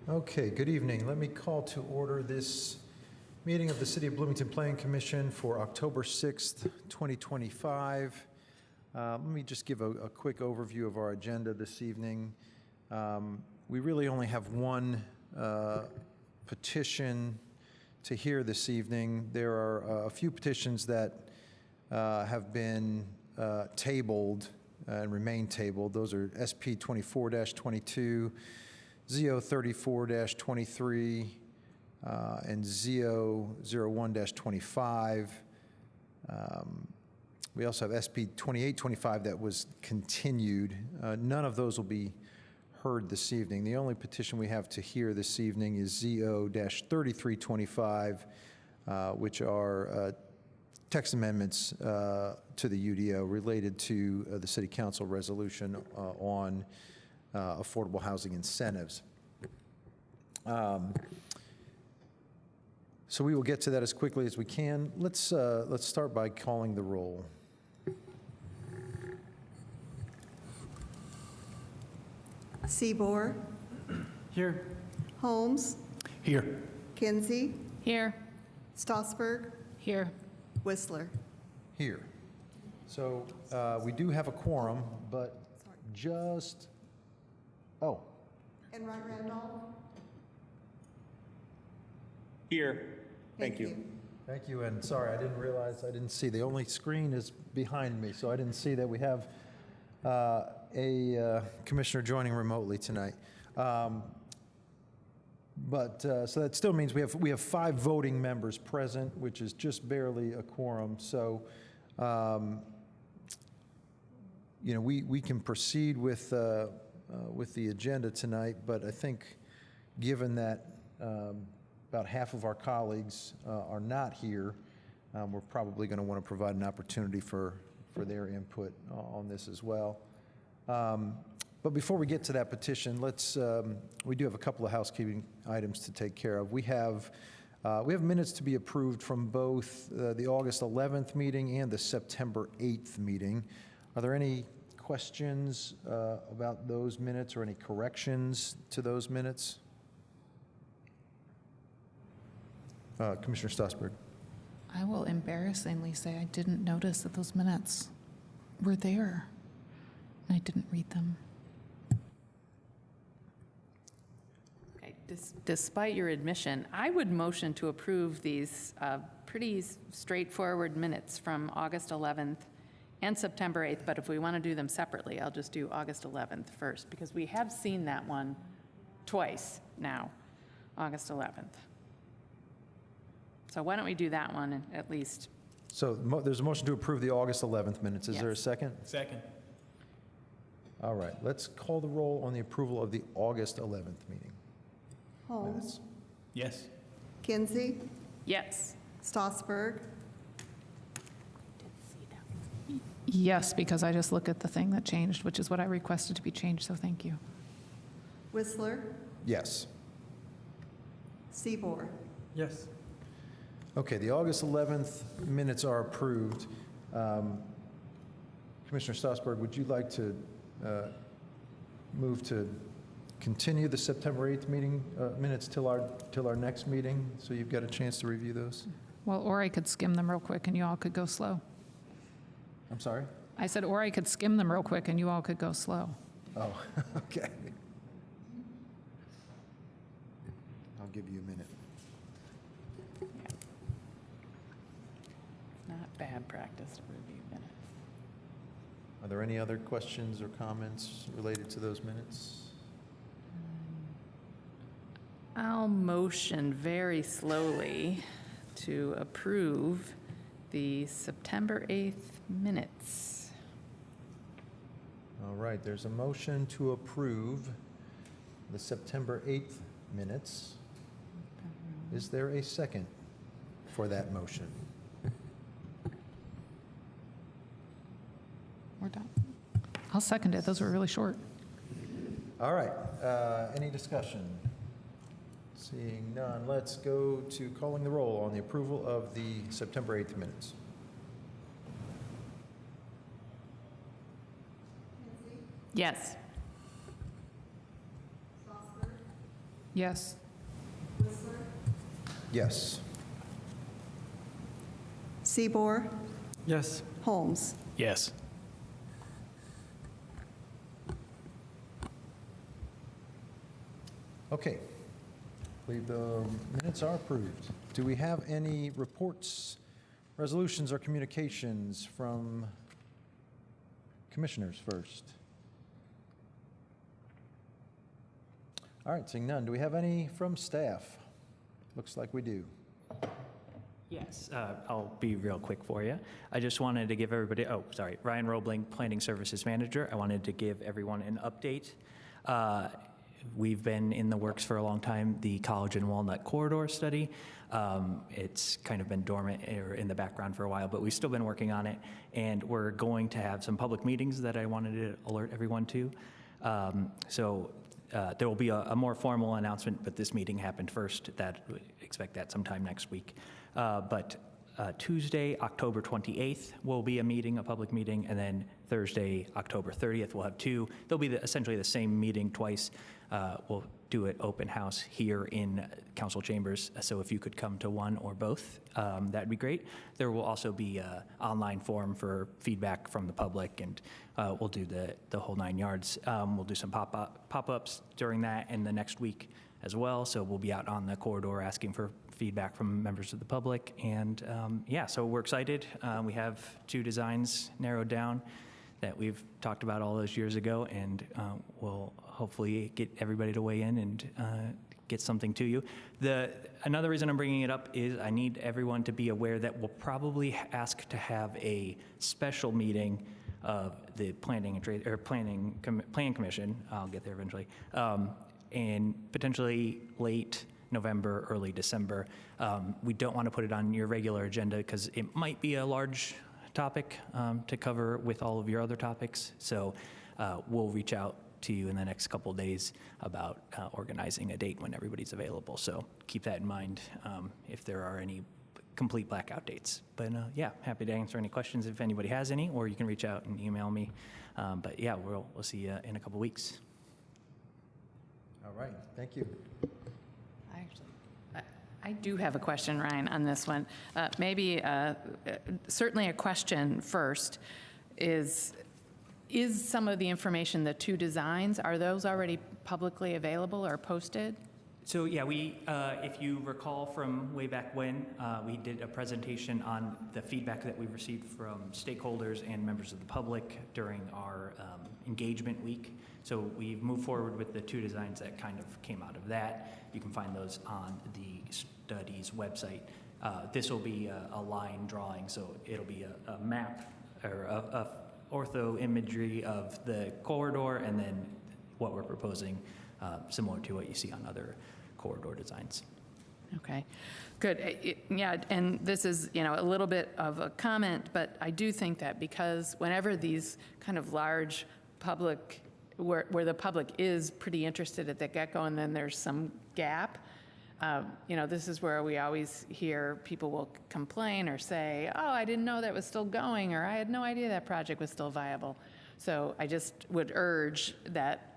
Okay, good evening. Let me call to order this meeting of the City of Bloomington Planning Commission for October 6th, 2025. Let me just give a quick overview of our agenda this evening. We really only have one petition to hear this evening. There are a few petitions that have been tabled and remain tabled. Those are SP 24-22, ZO 34-23, and ZO 01-25. We also have SP 2825 that was continued. None of those will be heard this evening. The only petition we have to hear this evening is ZO-3325, which are text amendments to the UDO related to the City Council resolution on affordable housing incentives. So we will get to that as quickly as we can. Let's start by calling the roll. Seaboard. Here. Holmes. Here. Kinsey. Here. Stossberg. Here. Whistler. Here. So we do have a quorum, but just, oh. And Wright Randolph. Here. Thank you. Thank you, and sorry, I didn't see. The only screen is behind me, so I didn't see that we have a commissioner joining remotely tonight. So that still means we have 5 voting members present, which is just barely a quorum. So, we can proceed with the agenda tonight, but I think given that about half of our colleagues are not here, we're probably going to want to provide an opportunity for their input on this as well. But before we get to that petition, we do have a couple of housekeeping items to take care of. We have minutes to be approved from both the August 11th meeting and the September 8th meeting. Are there any questions about those minutes or any corrections to those minutes? Commissioner Stossberg. I will embarrassingly say I didn't notice that those minutes were there. And I didn't read them. Okay. Despite your admission, I would motion to approve these pretty straightforward minutes from August 11th and September 8th, but if we want to do them separately, I'll just do August 11th first, because we have seen that one twice now, August 11th. So why don't we do that one at least? So there's a motion to approve the August 11th minutes. Is there a second? Second. All right, let's call the roll on the approval of the August 11th meeting. Holmes. Minutes. Yes. Kinsey. Yes. Stossberg. Yes, because I just look at the thing that changed, which is what I requested to be changed, so thank you. Whistler. Yes. Seaboard. Yes. Okay, the August 11th minutes are approved. Commissioner Stossberg, would you like to move to continue the September 8th meeting minutes till our next meeting, so you've got a chance to review those? Well, or I could skim them real quick and you all could go slow. I'm sorry? I said, or I could skim them real quick and you all could go slow. Oh, okay. I'll give you a minute. Not bad practice to review minutes. Are there any other questions or comments related to those minutes? I'll motion very slowly to approve the September 8th minutes. All right, there's a motion to approve the September 8th minutes. Is there a second for that motion? We're done. I'll second it. Those were really short. All right, any discussion? Seeing none, let's go to calling the roll on the approval of the September 8th minutes. Yes. Yes. Yes. Seaboard, Yes. Holmes. Yes. Okay. I believe the minutes are approved. Do we have any reports, resolutions, or communications from commissioners first? All right, seeing none. Do we have any from staff? Looks like we do. Yes, I'll be real quick for you. I just wanted to give everybody, Ryan Roebling, Planning Services Manager. I wanted to give everyone an update. We've been in the works for a long time, the College and Walnut Corridor study. It's kind of been dormant or in the background for a while, but we've still been working on it. And we're going to have some public meetings that I wanted to alert everyone to. There will be a more formal announcement, but this meeting happened first. Expect that sometime next week. But Tuesday, October 28th will be a public meeting, and then Thursday, October 30th, we'll have two. They'll be essentially the same meeting twice. We'll do it open house here in council chambers, so if you could come to one or both, that'd be great. There will also be an online forum for feedback from the public, and we'll do the whole 9 yards. We'll do some pop-ups during that and the next week as well, so we'll be out on the corridor asking for feedback from members of the public, and so we're excited. We have 2 designs narrowed down that we've talked about all those years ago, and we'll hopefully get everybody to weigh in and get something to you. Another reason I'm bringing it up is I need everyone to be aware that we'll probably ask to have a special meeting of the Planning Commission. I'll get there eventually, and potentially late November, early December. We don't want to put it on your regular agenda because it might be a large topic to cover with all of your other topics. So we'll reach out to you in the next couple of days about organizing a date when everybody's available. So keep that in mind if there are any complete blackout dates. But happy to answer any questions if anybody has any, or you can reach out and email me. We'll see you in a couple of weeks. All right, thank you. I do have a question, Ryan, on this one. Certainly a question first is some of the information, the 2 designs, are those already publicly available or posted? So if you recall from way back when, we did a presentation on the feedback that we received from stakeholders and members of the public during our engagement week. So we've moved forward with the 2 designs that kind of came out of that. You can find those on the study's website. This will be a line drawing, so it'll be a map or a ortho imagery of the corridor, and then what we're proposing, similar to what you see on other corridor designs. Okay, good. And this is, a little bit of a comment, but I do think that because whenever these kind of large public, where the public is pretty interested at the get-go and then there's some gap, this is where we always hear people will complain or say, oh, I didn't know that was still going, or I had no idea that project was still viable. So I just would urge that,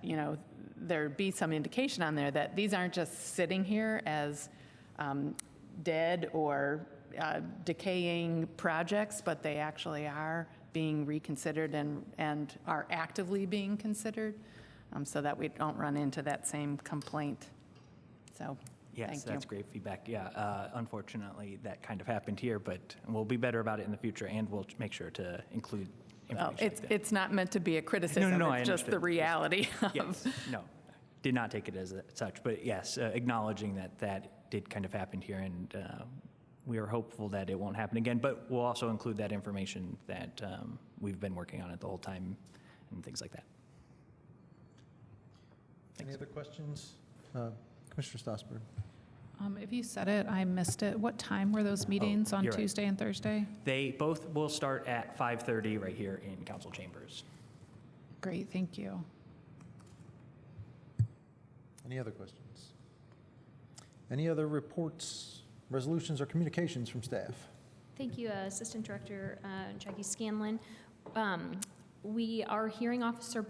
there be some indication on there that these aren't just sitting here as dead or decaying projects, but they actually are being reconsidered and are actively being considered, so that we don't run into that same complaint. So, yes, thank you. That's great feedback. Unfortunately, that kind of happened here, but we'll be better about it in the future, and we'll make sure to include information like that. It's not meant to be a criticism. No, it's just the reality. Yes, no, did not take it as such, but yes, acknowledging that did kind of happen here, and we are hopeful that it won't happen again, but we'll also include that information that we've been working on it the whole time and things like that. Any other questions? Commissioner Strasburg. If you said it, I missed it. What time were those meetings on you're right. Tuesday and Thursday? They both will start at 5:30 right here in council chambers. Great, thank you. Any other questions? Any other reports, resolutions, or communications from staff? Thank you, Assistant Director Jackie Scanlon. We are hearing Officer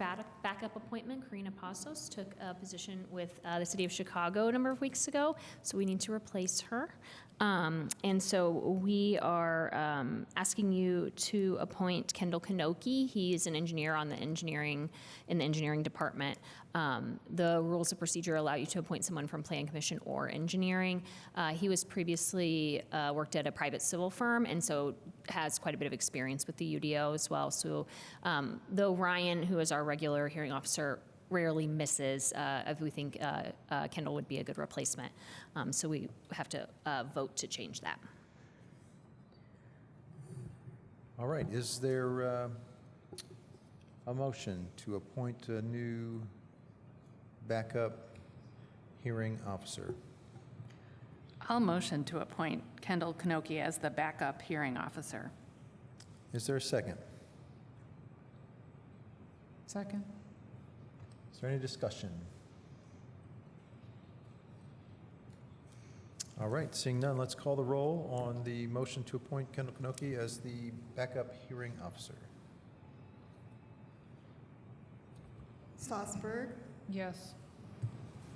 backup appointment, Karina Pasos, took a position with the city of Chicago a number of weeks ago, so we need to replace her. And so we are asking you to appoint Kendall Kanoki. He is an engineer in the engineering department. The rules of procedure allow you to appoint someone from Plan Commission or engineering. He was previously worked at a private civil firm, and so has quite a bit of experience with the UDO as well. So though Ryan, who is our regular hearing officer, rarely misses, we think Kendall would be a good replacement. So we have to vote to change that. All right, is there a motion to appoint a new backup hearing officer? I'll motion to appoint Kendall Kanoki as the backup hearing officer. Is there a second? Second. Is there any discussion? All right, seeing none, let's call the roll on the motion to appoint Kendall Kanoki as the backup hearing officer. Strasburg, Yes.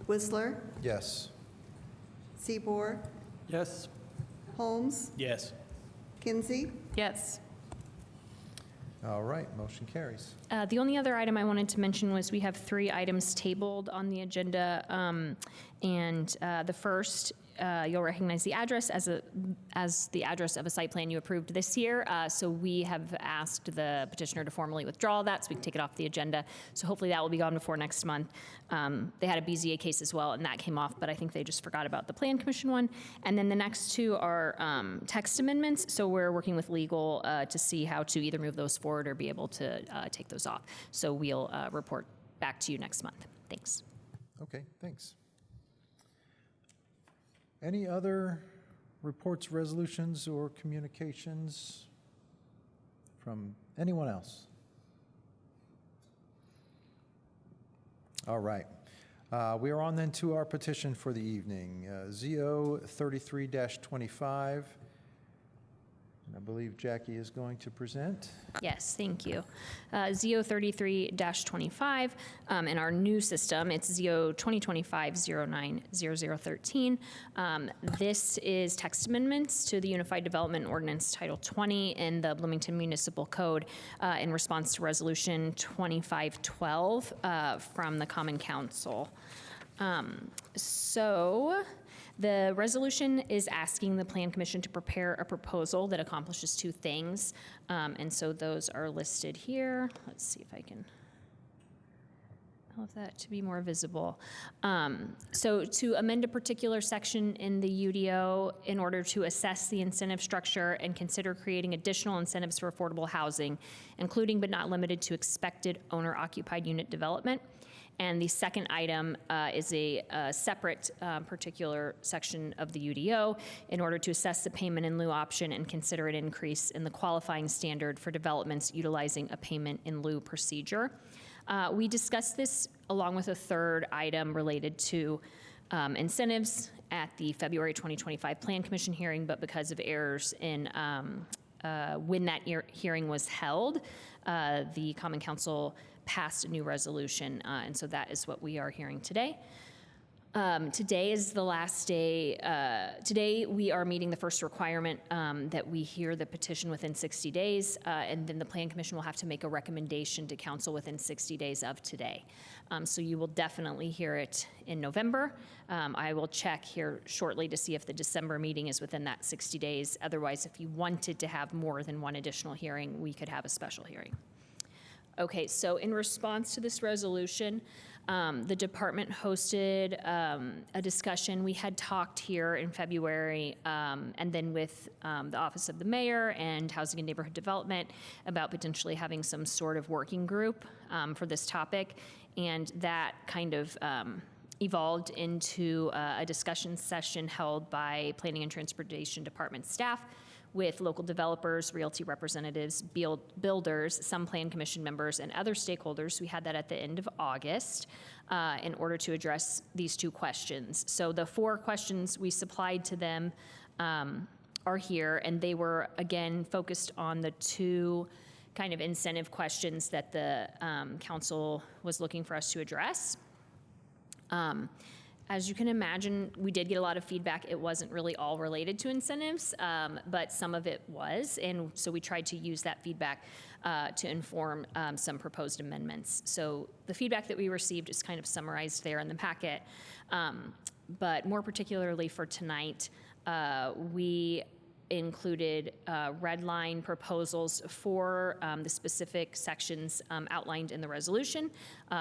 Whistler, Yes. Seaboard, Yes. Holmes, Yes. Kinsey, Yes. All right, motion carries. The only other item I wanted to mention was we have 3 items tabled on the agenda. And the first, you'll recognize the address as the address of a site plan you approved this year. So we have asked the petitioner to formally withdraw that so we can take it off the agenda. So hopefully that will be gone before next month. They had a BZA case as well, and that came off, but I think they just forgot about the Plan Commission one. And then the next 2 are text amendments. So we're working with legal to see how to either move those forward or be able to take those off. So we'll report back to you next month. Thanks. Okay, thanks. Any other reports, resolutions, or communications from anyone else? All right. We are on then to our petition for the evening, ZO 33-25. And I believe Jackie is going to present. Yes, thank you. ZO 33-25, in our new system, it's ZO 2025-09-0013. This is text amendments to the Unified Development Ordinance Title 20 in the Bloomington Municipal Code in response to Resolution 2512 from the Common Council. The resolution is asking the Plan Commission to prepare a proposal that accomplishes 2 things. And so those are listed here. Let's see if I can have that to be more visible. So to amend a particular section in the UDO in order to assess the incentive structure and consider creating additional incentives for affordable housing, including but not limited to expected owner-occupied unit development. And the second item is a separate particular section of the UDO in order to assess the payment in lieu option and consider an increase in the qualifying standard for developments utilizing a payment in lieu procedure. We discussed this along with a third item related to incentives at the February 2025 Plan Commission hearing, but because of errors in when that hearing was held, the Common Council passed a new resolution, and so that is what we are hearing today. Today is the last day. Today we are meeting the first requirement that we hear the petition within 60 days, and then the Plan Commission will have to make a recommendation to Council within 60 days of today. So you will definitely hear it in November. I will check here shortly to see if the December meeting is within that 60 days. Otherwise, if you wanted to have more than one additional hearing, we could have a special hearing. Okay, so in response to this resolution, the department hosted a discussion. We had talked here in February and then with the Office of the Mayor and Housing and Neighborhood Development about potentially having some sort of working group for this topic. And that kind of evolved into a discussion session held by Planning and Transportation Department staff with local developers, realty representatives, builders, some Plan Commission members, and other stakeholders. We had that at the end of August in order to address these 2 questions. So the 4 questions we supplied to them are here, and they were, again, focused on the 2 kind of incentive questions that the council was looking for us to address. As you can imagine, we did get a lot of feedback. It wasn't really all related to incentives, but some of it was, and so we tried to use that feedback to inform some proposed amendments. So the feedback that we received is kind of summarized there in the packet, but more particularly for tonight, we included red line proposals for the specific sections outlined in the resolution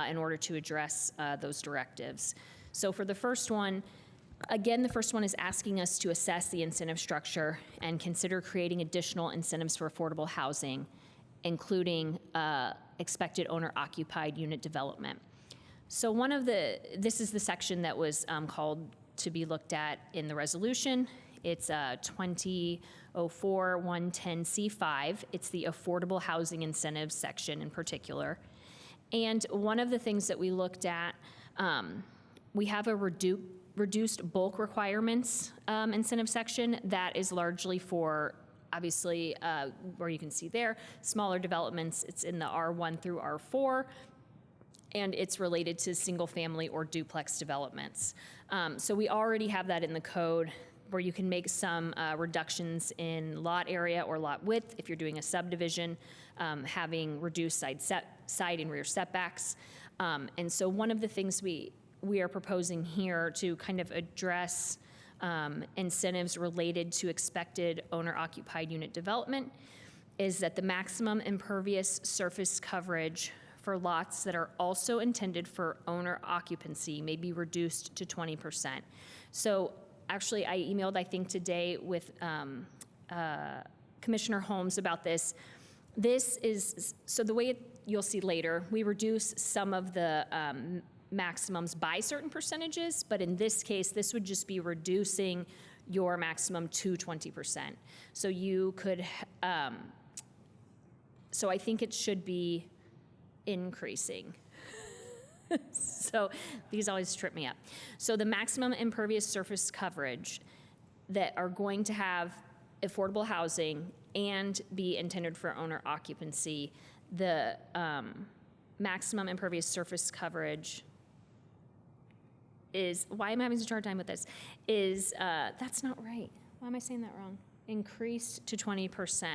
in order to address those directives. So for the first one, again, the first one is asking us to assess the incentive structure and consider creating additional incentives for affordable housing, including expected owner-occupied unit development. So this is the section that was called to be looked at in the resolution. It's 2004-110C5. It's the affordable housing incentives section in particular. And one of the things that we looked at, we have a reduced bulk requirements incentive section that is largely for, obviously, where you can see there, smaller developments. It's in the R1 through R4, and it's related to single family or duplex developments. So we already have that in the code where you can make some reductions in lot area or lot width if you're doing a subdivision, having reduced side and rear setbacks. And so one of the things we are proposing here to kind of address incentives related to expected owner-occupied unit development is that the maximum impervious surface coverage for lots that are also intended for owner occupancy may be reduced to 20%. So actually, I emailed, I think, today with Commissioner Holmes about this. This is, so the way you'll see later, we reduce some of the maximums by certain percentages, but in this case, this would just be reducing your maximum to 20%. So you could, so I think it should be increasing. So these always trip me up. So the maximum impervious surface coverage that are going to have affordable housing and be intended for owner occupancy, the maximum impervious surface coverage is, why am I having such a hard time with this, is, that's not right. Why am I saying that wrong? Increased to 20%.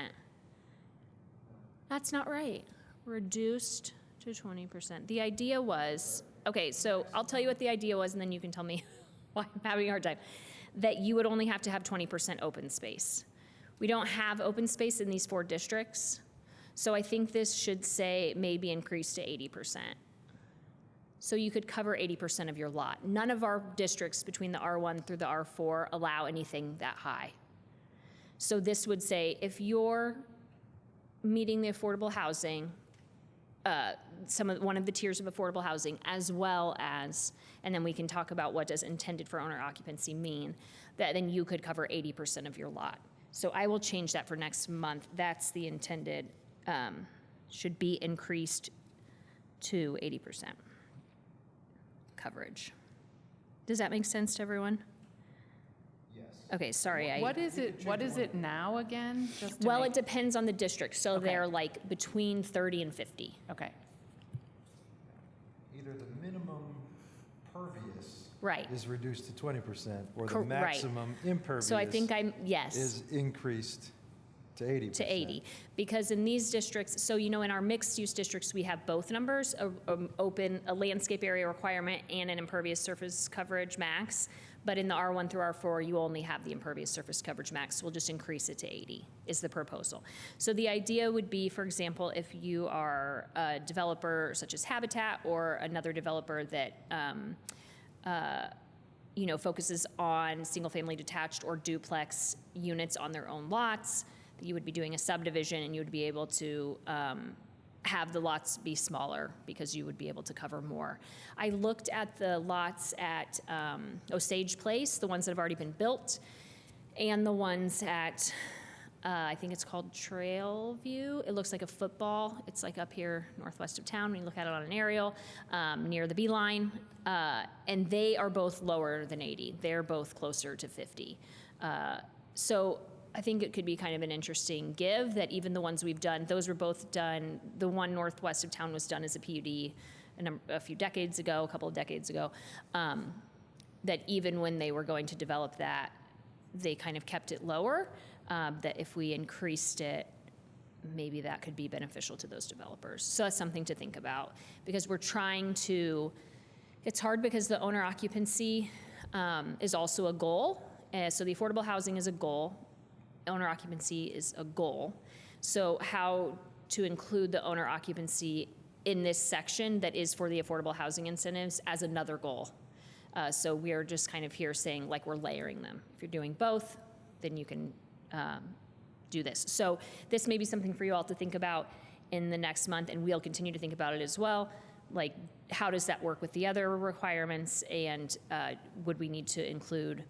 That's not right. Reduced to 20%. The idea was, okay, so I'll tell you what the idea was, and then you can tell me why I'm having a hard time. That you would only have to have 20% open space. We don't have open space in these 4 districts, so I think this should say maybe increase to 80%. So you could cover 80% of your lot. None of our districts between the R1 through the R4 allow anything that high. So this would say if you're meeting the affordable housing, one of the tiers of affordable housing, as well as, and then we can talk about what does intended for owner occupancy mean, that then you could cover 80% of your lot. So I will change that for next month. That's the intended, should be increased to 80% coverage. Does that make sense to everyone? Yes. Okay, sorry. What is it now again? Just to Well, make- it depends on the district. So Okay. they're like between 30 and 50. Okay, Either the minimum pervious Right. is reduced to 20%, or the Right. maximum impervious So I think yes. is increased to 80%. To 80, because in these districts, so in our mixed-use districts, we have both numbers, a landscape area requirement and an impervious surface coverage max, but in the R1 through R4, you only have the impervious surface coverage max. We'll just increase it to 80 is the proposal. So the idea would be, for example, if you are a developer such as Habitat or another developer that focuses on single-family detached or duplex units on their own lots, you would be doing a subdivision and you would be able to have the lots be smaller because you would be able to cover more. I looked at the lots at Osage Place, the ones that have already been built, and the ones at, I think it's called Trailview. It looks like a football. It's like up here northwest of town when you look at it on an aerial, near the Beeline. And they are both lower than 80. They're both closer to 50. So I think it could be kind of an interesting give that even the ones we've done, those were both done, the one northwest of town was done as a PUD a few decades ago, a couple of decades ago, that even when they were going to develop that, they kind of kept it lower, that if we increased it, maybe that could be beneficial to those developers. So that's something to think about, because we're trying to, it's hard because the owner occupancy is also a goal. So the affordable housing is a goal, owner occupancy is a goal. So how to include the owner occupancy in this section that is for the affordable housing incentives as another goal. So we're just kind of here saying like we're layering them. If you're doing both, then you can do this. So this may be something for you all to think about in the next month, and we'll continue to think about it as well. Like, how does that work with the other requirements, and would we need to include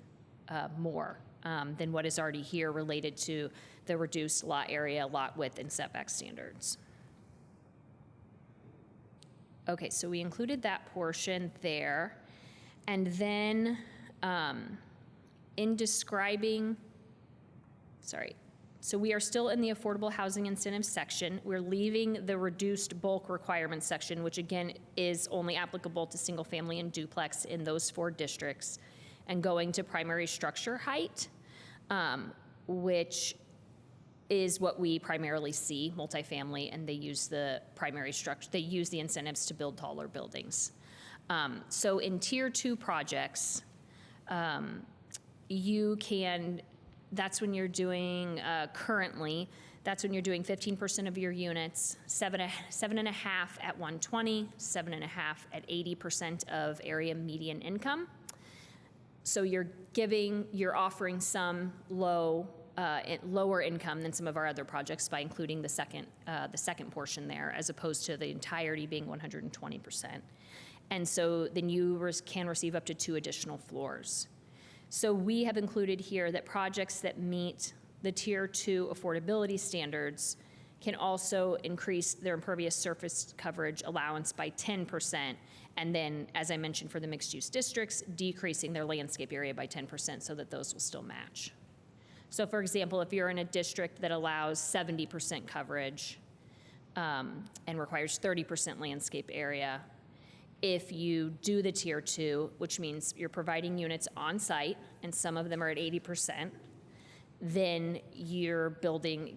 more than what is already here related to the reduced lot area, lot width, and setback standards? Okay, so we included that portion there. And then in describing, so we are still in the affordable housing incentives section. We're leaving the reduced bulk requirements section, which again is only applicable to single family and duplex in those 4 districts, and going to primary structure height, which is what we primarily see, multifamily, and they use the primary structure, they use the incentives to build taller buildings. So in tier 2 projects, you can, that's when you're doing, currently, that's when you're doing 15% of your units, 7.5 at 120, 7.5 at 80% of area median income. So you're offering some lower income than some of our other projects by including the second portion there, as opposed to the entirety being 120%. And so then you can receive up to 2 additional floors. So we have included here that projects that meet the tier 2 affordability standards can also increase their impervious surface coverage allowance by 10%. And then, as I mentioned, for the mixed use districts, decreasing their landscape area by 10% so that those will still match. So for example, if you're in a district that allows 70% coverage and requires 30% landscape area, if you do the tier 2, which means you're providing units on site and some of them are at 80%, then your building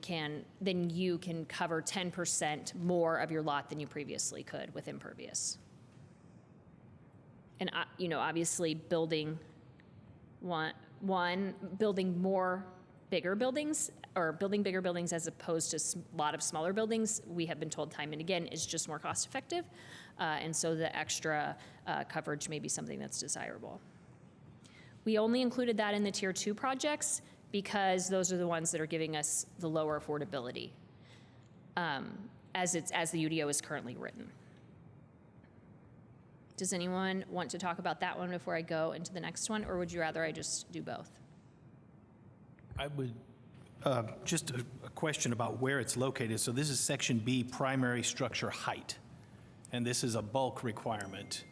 then you can cover 10% more of your lot than you previously could with impervious. And obviously building building more bigger buildings, or building bigger buildings as opposed to a lot of smaller buildings, we have been told time and again is just more cost effective. And so the extra coverage may be something that's desirable. We only included that in the tier 2 projects because those are the ones that are giving us the lower affordability as the UDO is currently written. Does anyone want to talk about that one before I go into the next one, or would you rather I just do both? I would, just a question about where it's located. So this is section B, primary structure height, and this is a bulk requirement.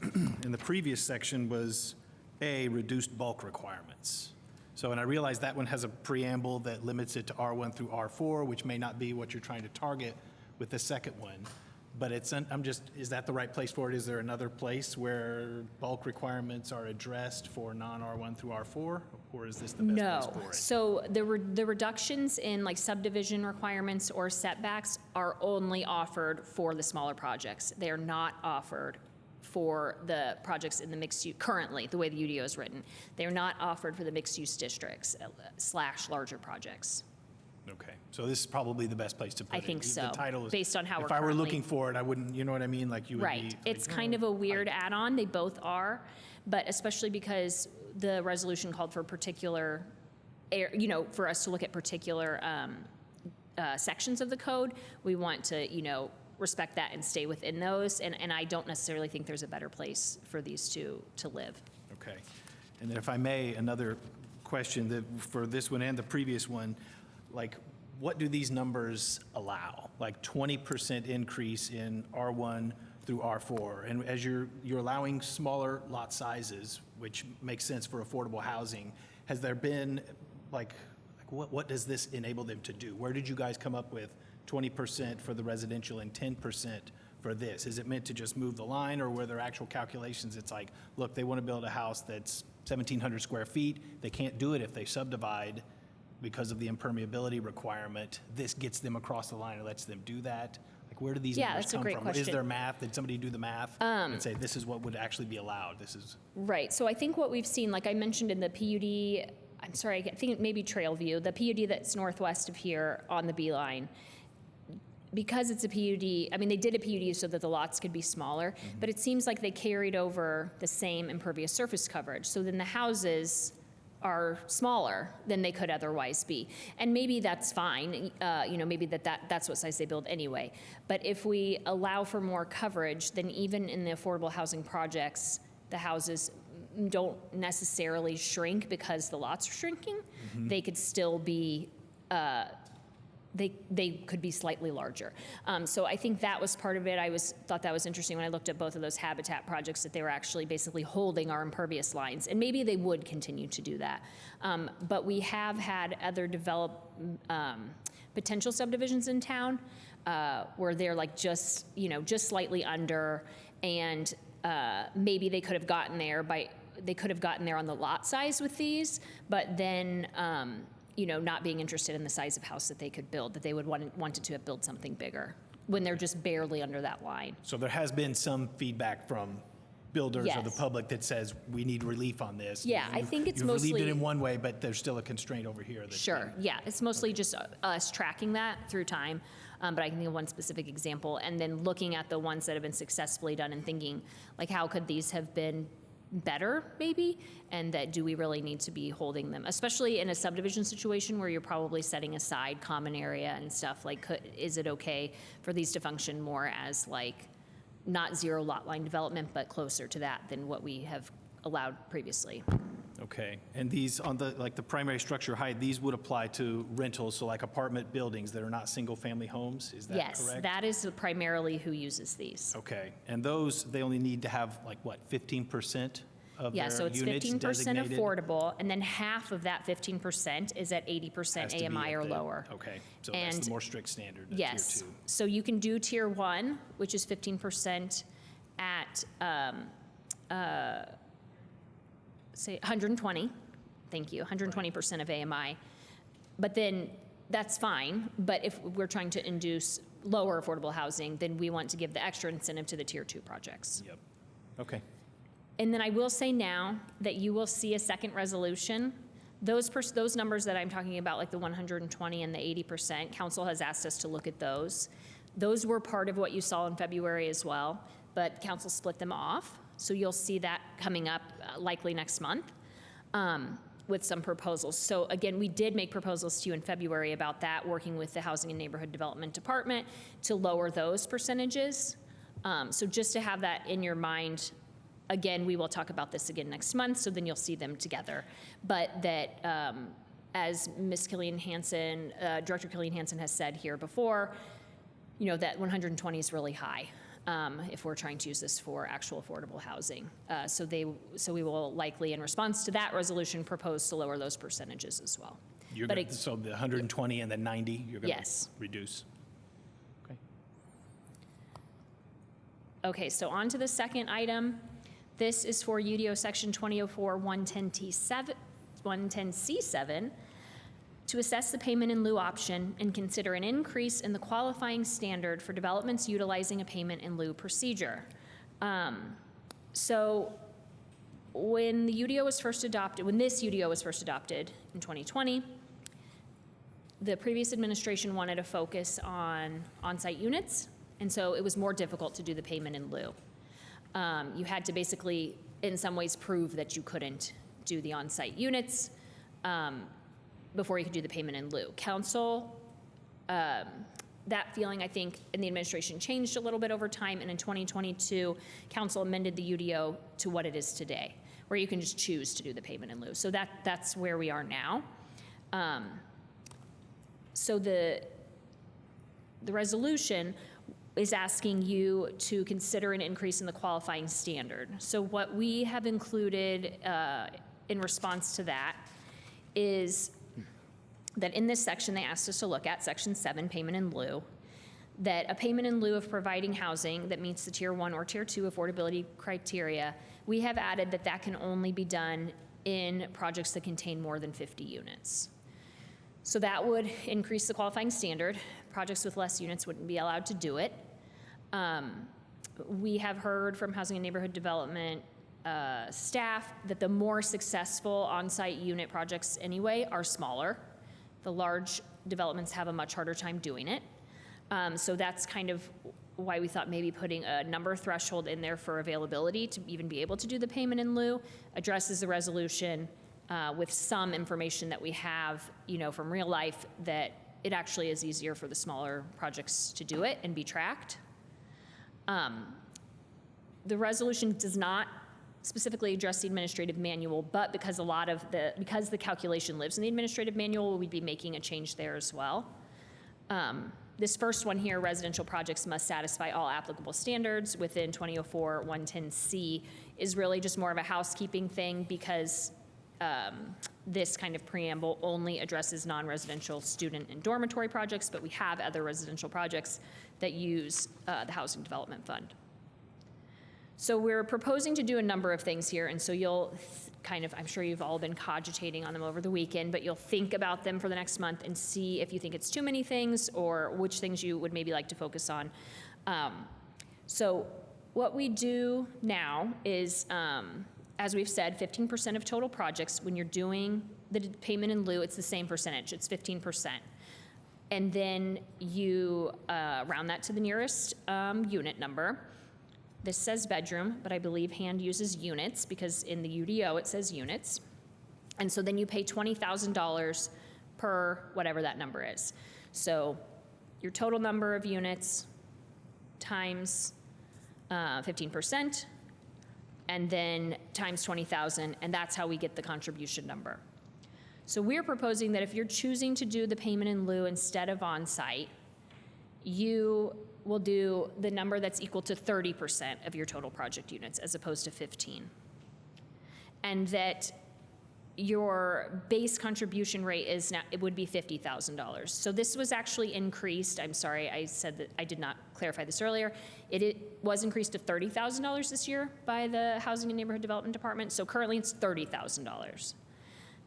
And the previous section was A, reduced bulk requirements. So, and I realize that one has a preamble that limits it to R1 through R4, which may not be what you're trying to target with the second one. But is that the right place for it? Is there another place where bulk requirements are addressed for non-R1 through R4? Or is this the best place for it? So the reductions in like subdivision requirements or setbacks are only offered for the smaller projects. They are not offered for the projects in the mixed use, currently, the way the UDO is written. They are not offered for the mixed use districts / larger projects. Okay, so this is probably the best place to put it. I think so, The title is, based on how we're if I were currently- looking for it, I wouldn't, you know what I mean? Like you would be. Right, it's like, kind of a weird add-on, they both are, but especially because the resolution called for particular, for us to look at particular sections of the code, we want to, respect that and stay within those, and I don't necessarily think there's a better place for these two to live. Okay, and then if I may, another question for this one and the previous one, like, what do these numbers allow? Like 20% increase in R1 through R4, and as you're allowing smaller lot sizes, which makes sense for affordable housing, has there been, like Like, what does this enable them to do? Where did you guys come up with 20% for the residential and 10% for this? Is it meant to just move the line, or were there actual calculations? It's like, look, they want to build a house that's 1,700 square feet. They can't do it if they subdivide because of the impermeability requirement. This gets them across the line and lets them do that. Like, where do these Yeah, numbers that's a come great from? Is question. there math? Did somebody do the math and say, this is what would actually be allowed? This is, Right, so I think what we've seen, like I mentioned in the PUD, I'm sorry, I think maybe Trailview, the PUD that's northwest of here on the Beeline, because it's a PUD, I mean, they did a PUD so that the lots could be smaller, but it seems like they carried over the same impervious surface coverage. So then the houses are smaller than they could otherwise be. And maybe that's fine, maybe that's what size they build anyway. But if we allow for more coverage, then even in the affordable housing projects, the houses don't necessarily shrink because the lots are shrinking. They could still be, they could be slightly larger. So I think that was part of it. Thought that was interesting when I looked at both of those habitat projects, that they were actually basically holding our impervious lines. And maybe they would continue to do that. But we have had other potential subdivisions in town where they're like just slightly under, and maybe they could have gotten there on the lot size with these, but then not being interested in the size of house that they could build, that they would wanted to have built something bigger when they're just barely under that line. so there has been some feedback from builders or the Yes. public that says we need relief on this. Yeah, I think it's You've relieved mostly- it in one way, but there's still a constraint over here. That's Sure, yeah, it's mostly just us tracking that through time, but I can think of one specific example, and then looking at the ones that have been successfully done and thinking, like, how could these have been better, maybe? And that do we really need to be holding them, especially in a subdivision situation where you're probably setting aside common area and stuff, like, is it okay for these to function more as like, not zero lot line development, but closer to that than what we have allowed previously? Okay, and these on the primary structure height, these would apply to rentals, so like apartment buildings that are not single-family homes, is that correct? Yes, that is primarily who uses these. Okay, and those, they only need to have like what, 15% of their Yeah, so it's units 15% designated? affordable, and then half of that 15% is at 80% Has to be AMI at or the- lower. Okay, so that's And- the more strict standard, the Yes, tier 2. so you can do tier 1, which is 15% at, say, 120, thank you, 120% of AMI. But then, that's fine, but if we're trying to induce lower affordable housing, then we want to give the extra incentive to the tier 2 projects. Yep, okay. And then I will say now that you will see a second resolution. Those numbers that I'm talking about, like the 120 and the 80%, council has asked us to look at those. Those were part of what you saw in February as well, but council split them off. So you'll see that coming up likely next month with some proposals. So again, we did make proposals to you in February about that, working with the Housing and Neighborhood Development Department to lower those percentages. So just to have that in your mind. Again, we will talk about this again next month, so then you'll see them together. But that, as Ms. Killian Hansen, Director Killian Hansen has said here before, that 120 is really high if we're trying to use this for actual affordable housing. So we will likely, in response to that resolution, propose to lower those percentages as well. So the 120 and the 90, you're going to Yes. reduce? Okay. Okay, so on to the second item. This is for UDO Section 2004-110C7 to assess the payment in lieu option and consider an increase in the qualifying standard for developments utilizing a payment in lieu procedure. So when the UDO was first adopted, when this UDO was first adopted in 2020, the previous administration wanted to focus on on-site units, and so it was more difficult to do the payment in lieu. You had to basically, in some ways, prove that you couldn't do the on-site units before you could do the payment in lieu. Council, that feeling, I think, in the administration changed a little bit over time, and in 2022, council amended the UDO to what it is today, where you can just choose to do the payment in lieu. So that's where we are now. So the resolution is asking you to consider an increase in the qualifying standard. So what we have included in response to that is that in this section, they asked us to look at, Section 7, payment in lieu, that a payment in lieu of providing housing that meets the Tier 1 or Tier 2 affordability criteria, we have added that that can only be done in projects that contain more than 50 units. So that would increase the qualifying standard. Projects with less units wouldn't be allowed to do it. We have heard from Housing and Neighborhood Development staff that the more successful on-site unit projects anyway are smaller. The large developments have a much harder time doing it. So that's kind of why we thought maybe putting a number threshold in there for availability to even be able to do the payment in lieu addresses the resolution with some information that we have, from real life, that it actually is easier for the smaller projects to do it and be tracked. The resolution does not specifically address the administrative manual, but because the calculation lives in the administrative manual, we'd be making a change there as well. This first one here, residential projects must satisfy all applicable standards within 2004-110C, is really just more of a housekeeping thing because this kind of preamble only addresses non-residential student and dormitory projects, but we have other residential projects that use the Housing Development Fund. So we're proposing to do a number of things here, and so you'll I'm sure you've all been cogitating on them over the weekend, but you'll think about them for the next month and see if you think it's too many things or which things you would maybe like to focus on. So what we do now is, as we've said, 15% of total projects, when you're doing the payment in lieu, it's the same percentage, it's 15%. And then you round that to the nearest unit number. This says bedroom, but I believe hand uses units because in the UDO it says units. And so then you pay $20,000 per whatever that number is. So your total number of units times 15%, and then times 20,000, and that's how we get the contribution number. So we're proposing that if you're choosing to do the payment in lieu instead of on-site, you will do the number that's equal to 30% of your total project units as opposed to 15. And that your base contribution rate is now, it would be $50,000. So this was actually increased. I'm sorry, I said that I did not clarify this earlier. It was increased to $30,000 this year by the Housing and Neighborhood Development Department. So currently it's $30,000.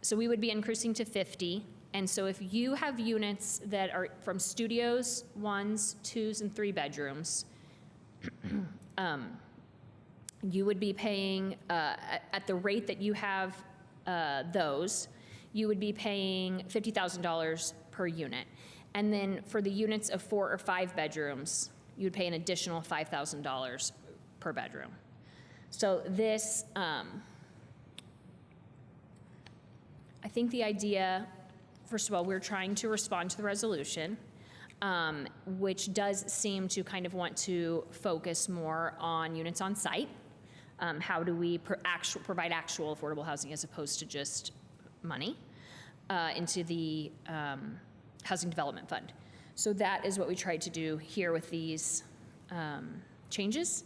So we would be increasing to 50. And so if you have units that are from studios, 1s, 2s, and 3 bedrooms, you would be paying, at the rate that you have those, you would be paying $50,000 per unit. And then for the units of 4 or 5 bedrooms, you would pay an additional $5,000 per bedroom. So this, I think the idea, first of all, we're trying to respond to the resolution, which does seem to kind of want to focus more on units on site. How do we provide actual affordable housing as opposed to just money into the Housing Development Fund? So that is what we tried to do here with these changes.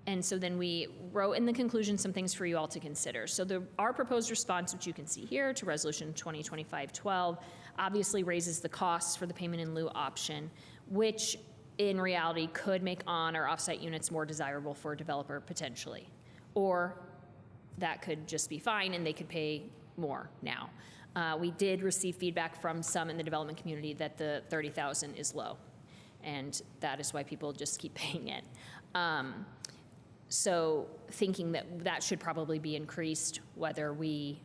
And so then we wrote in the conclusion some things for you all to consider. So our proposed response, which you can see here, to Resolution 2025-12, obviously raises the costs for the payment in lieu option, which in reality could make on or offsite units more desirable for a developer potentially. Or that could just be fine and they could pay more now. We did receive feedback from some in the development community that the $30,000 is low, and that is why people just keep paying it. So thinking that that should probably be increased, whether we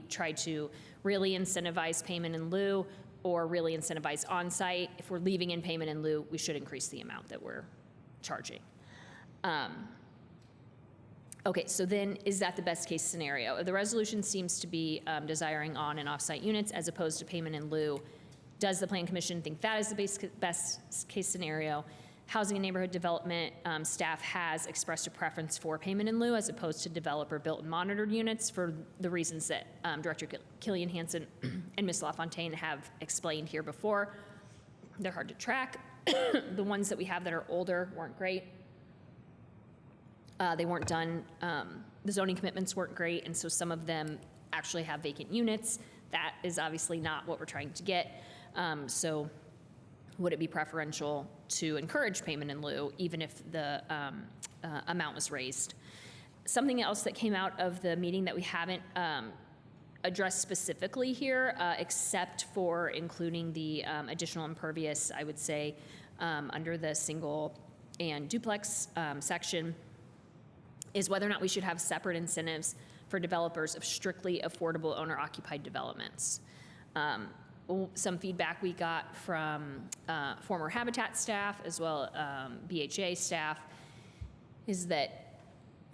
try to really incentivize payment in lieu or really incentivize on-site. If we're leaving in payment in lieu, we should increase the amount that we're charging. Okay, so then is that the best case scenario? The resolution seems to be desiring on and off-site units as opposed to payment in lieu. Does the Plan Commission think that is the best case scenario? Housing and Neighborhood Development staff has expressed a preference for payment in lieu as opposed to developer-built and monitored units for the reasons that Director Killian Hansen and Ms. LaFontaine have explained here before. They're hard to track. The ones that we have that are older weren't great. They weren't done, the zoning commitments weren't great, and so some of them actually have vacant units That is obviously not what we're trying to get. So would it be preferential to encourage payment in lieu, even if the amount was raised? Something else that came out of the meeting that we haven't addressed specifically here, except for including the additional impervious, I would say, under the single and duplex section, is whether or not we should have separate incentives for developers of strictly affordable owner-occupied developments. Some feedback we got from former Habitat staff as well BHA staff is that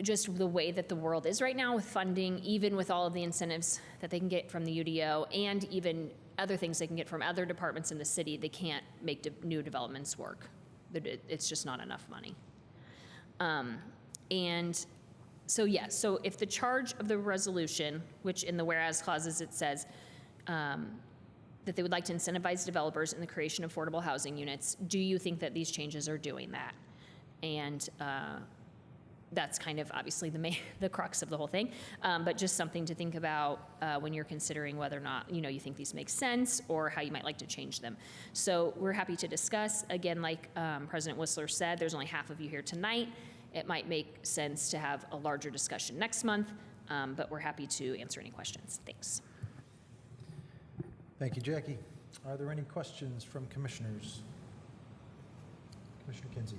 just the way that the world is right now with funding, even with all of the incentives that they can get from the UDO and even other things they can get from other departments in the city, they can't make new developments work. It's just not enough money. And so, yeah, so if the charge of the resolution, which in the whereas clauses it says that they would like to incentivize developers in the creation of affordable housing units, do you think that these changes are doing that? And that's kind of obviously the crux of the whole thing, but just something to think about when you're considering whether or not you think these make sense or how you might like to change them. So we're happy to discuss. Again, like President Whistler said, there's only half of you here tonight. It might make sense to have a larger discussion next month, but we're happy to answer any questions. Thanks. Thank you, Jackie. Are there any questions from commissioners? Commissioner Kinsey.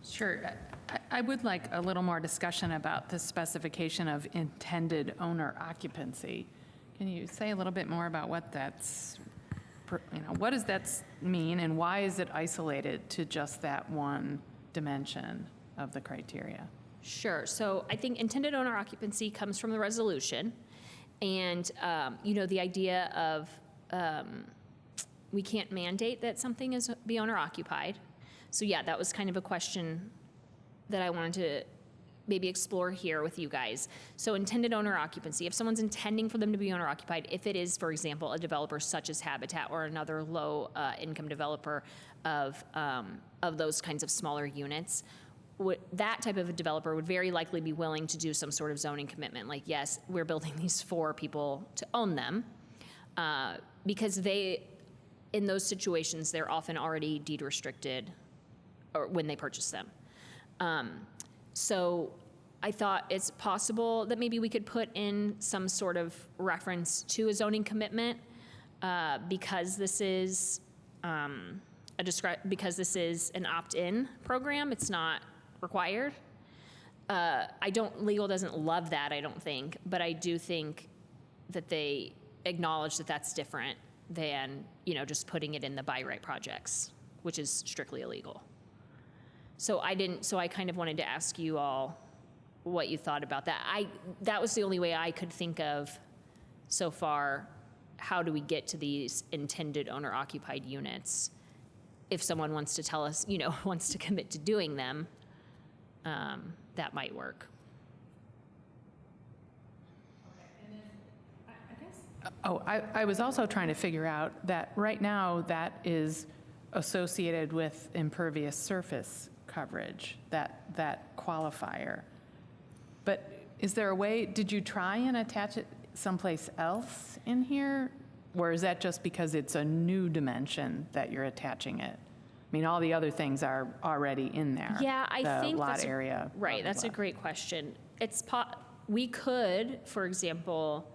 Sure. I would like a little more discussion about the specification of intended owner occupancy. Can you say a little bit more about what that's, what does that mean and why is it isolated to just that one dimension of the criteria? Sure. So I think intended owner occupancy comes from the resolution. And, the idea of we can't mandate that something be owner occupied. So yeah, that was kind of a question that I wanted to maybe explore here with you guys. So intended owner occupancy, if someone's intending for them to be owner occupied, if it is, for example, a developer such as Habitat or another low income developer of those kinds of smaller units, that type of a developer would very likely be willing to do some sort of zoning commitment. Like, yes, we're building these for people to own them because in those situations, they're often already deed restricted or when they purchase them. So I thought it's possible that maybe we could put in some sort of reference to a zoning commitment because this is because this is an opt-in program. It's not required. Legal doesn't love that, I don't think, but I do think that they acknowledge that that's different than, just putting it in the by right projects, which is strictly illegal. So I kind of wanted to ask you all what you thought about that. That was the only way I could think of so far. How do we get to these intended owner occupied units? If someone wants to tell us, wants to commit to doing them, that might work. I was also trying to figure out that right now that is associated with impervious surface coverage, that qualifier. But is there a way, did you try and attach it someplace else in here? Or is that just because it's a new dimension that you're attaching it? I mean, all the other things are already in there. Yeah, I think lot that's area. Right, that's a great question. We could, for example,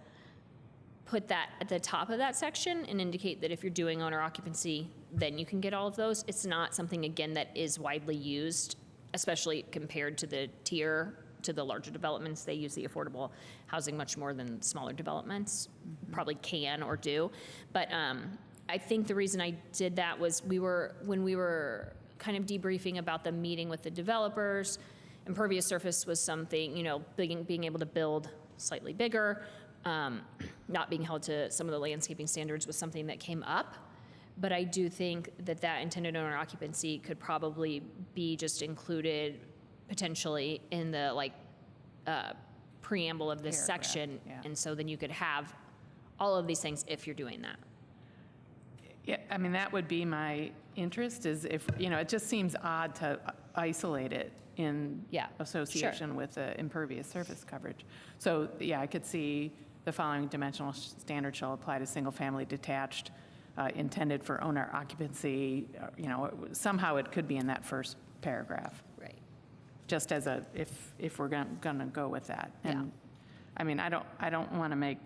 put that at the top of that section and indicate that if you're doing owner occupancy, then you can get all of those. It's not something, again, that is widely used, especially compared to the larger developments. They use the affordable housing much more than smaller developments probably can or do. But I think the reason I did that was when we were kind of debriefing about the meeting with the developers, impervious surface was something, being able to build slightly bigger, not being held to some of the landscaping standards was something that came up. But I do think that intended owner occupancy could probably be just included potentially in the preamble of this Paragraph, section. yeah. And so then you could have all of these things if you're doing that. Yeah, I mean, that would be my interest is if, it just seems odd to isolate it in Yeah, association with the impervious surface coverage. So, yeah, I could see the following dimensional standard shall apply to single-family detached intended for owner occupancy, somehow it could be in that first paragraph, Right. just as if we're gonna go with that. Yeah. And, I mean, I don't want to make